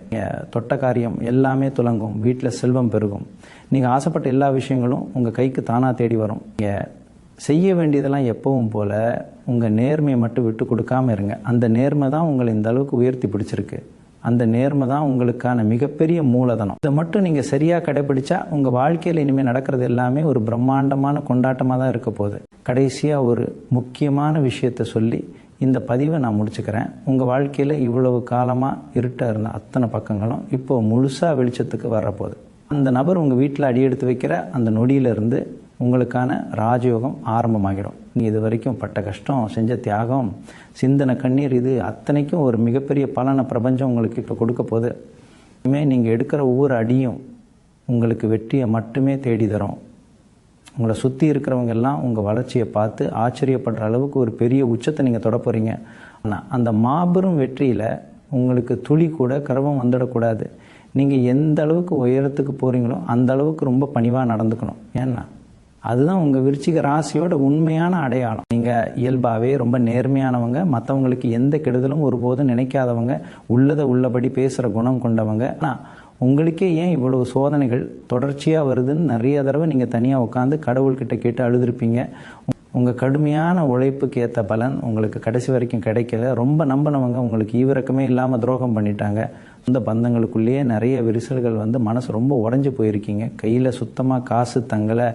தொட்ட காரியம் எல்லாமே துலங்கும். வீட்டில் செல்வம் பெருகும். நீங்கள் ஆசைப்பட்ட எல்லா விஷயங்களும் உங்கள் கைக்கு தானாக தேடி வரும். நீங்கள் செய்ய வேண்டியதெல்லாம் எப்பவும் போல் உங்கள் நேர்மையை மட்டும் விட்டு கொடுக்காமல் இருங்க. அந்த நேர்மை தான் உங்களை இந்த அளவுக்கு உயர்த்தி பிடிச்சிருக்கு. அந்த நேர்மை தான் உங்களுக்கான மிகப்பெரிய மூலதனம். இதை மட்டும் நீங்கள் சரியாக கடைபிடிச்சா உங்கள் வாழ்க்கையில் இனிமேல் நடக்கிறது எல்லாமே ஒரு பிரம்மாண்டமான கொண்டாட்டமாக தான் இருக்க போகுது. கடைசியாக ஒரு முக்கியமான விஷயத்தை சொல்லி இந்த பதிவை நான் முடிச்சுக்கிறேன். உங்கள் வாழ்க்கையில் இவ்வளவு காலமாக இருட்டாக இருந்த அத்தனை பக்கங்களும் இப்போ முழுசாக வெளிச்சத்துக்கு வரப்போகுது. அந்த நபர் உங்கள் வீட்டில் அடியெடுத்து வைக்கிற அந்த நொடியிலிருந்து உங்களுக்கான ராஜயோகம் ஆரம்பமாகிடும். நீங்கள் இது வரைக்கும் பட்ட கஷ்டம், செஞ்ச தியாகம், சிந்தனை கண்ணீர், இது அத்தனைக்கும் ஒரு மிகப்பெரிய பலனை பிரபஞ்சம் உங்களுக்கு இப்போ கொடுக்க போகுது. இனிமேல் நீங்கள் எடுக்கிற ஒவ்வொரு அடியும் உங்களுக்கு வெற்றியை மட்டுமே தேடி தரும். உங்களை சுற்றி இருக்கிறவங்க எல்லாம் உங்கள் வளர்ச்சியை பார்த்து ஆச்சரியப்படுற அளவுக்கு ஒரு பெரிய உச்சத்தை நீங்கள் தொட போகிறீங்க. ஆனால் அந்த மாபெரும் வெற்றியில் உங்களுக்கு துளி கூட கர்வம் வந்துடக்கூடாது. நீங்கள் எந்த அளவுக்கு உயரத்துக்கு போகிறீங்களோ அந்த அளவுக்கு ரொம்ப பணிவாக நடந்துக்கணும். ஏன்னா அதுதான் உங்கள் விருச்சிக ராசியோட உண்மையான அடையாளம். நீங்கள் இயல்பாகவே ரொம்ப நேர்மையானவங்க, மற்றவங்களுக்கு எந்த கெடுதலும் ஒருபோதும் நினைக்காதவங்க, உள்ளதை உள்ளபடி பேசுகிற குணம் கொண்டவங்க. ஆனால் உங்களுக்கே ஏன் இவ்வளவு சோதனைகள் தொடர்ச்சியாக வருதுன்னு நிறைய தடவை நீங்கள் தனியாக உட்காந்து கடவுள்கிட்ட கேட்டு அழுதுருப்பீங்க. உங்கள் கடுமையான உழைப்புக்கு ஏற்ற பலன் உங்களுக்கு கடைசி வரைக்கும் கிடைக்கல. ரொம்ப நம்பினவங்க உங்களுக்கு ஈவிரக்கமே இல்லாமல் துரோகம் பண்ணிட்டாங்க. இந்த பந்தங்களுக்குள்ளேயே நிறைய விரிசல்கள் வந்து மனசு ரொம்ப உடஞ்சி போயிருக்கீங்க. கையில் சுத்தமாக காசு தங்கலை,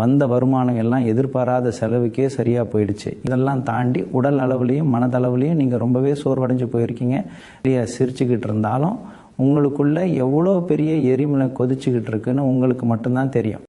வந்த வருமானம் எல்லாம் எதிர்பாராத செலவுக்கே சரியாக போயிடுச்சு. இதெல்லாம் தாண்டி உடல் அளவுலேயும் மனதளவுலேயும் நீங்கள் ரொம்பவே சோர்வடைஞ்சு போயிருக்கீங்க. நிறைய சிரிச்சுக்கிட்டு இருந்தாலும் உங்களுக்குள்ள எவ்வளோ பெரிய எரிமலை கொதிச்சுக்கிட்டு இருக்குன்னு உங்களுக்கு மட்டும்தான் தெரியும்.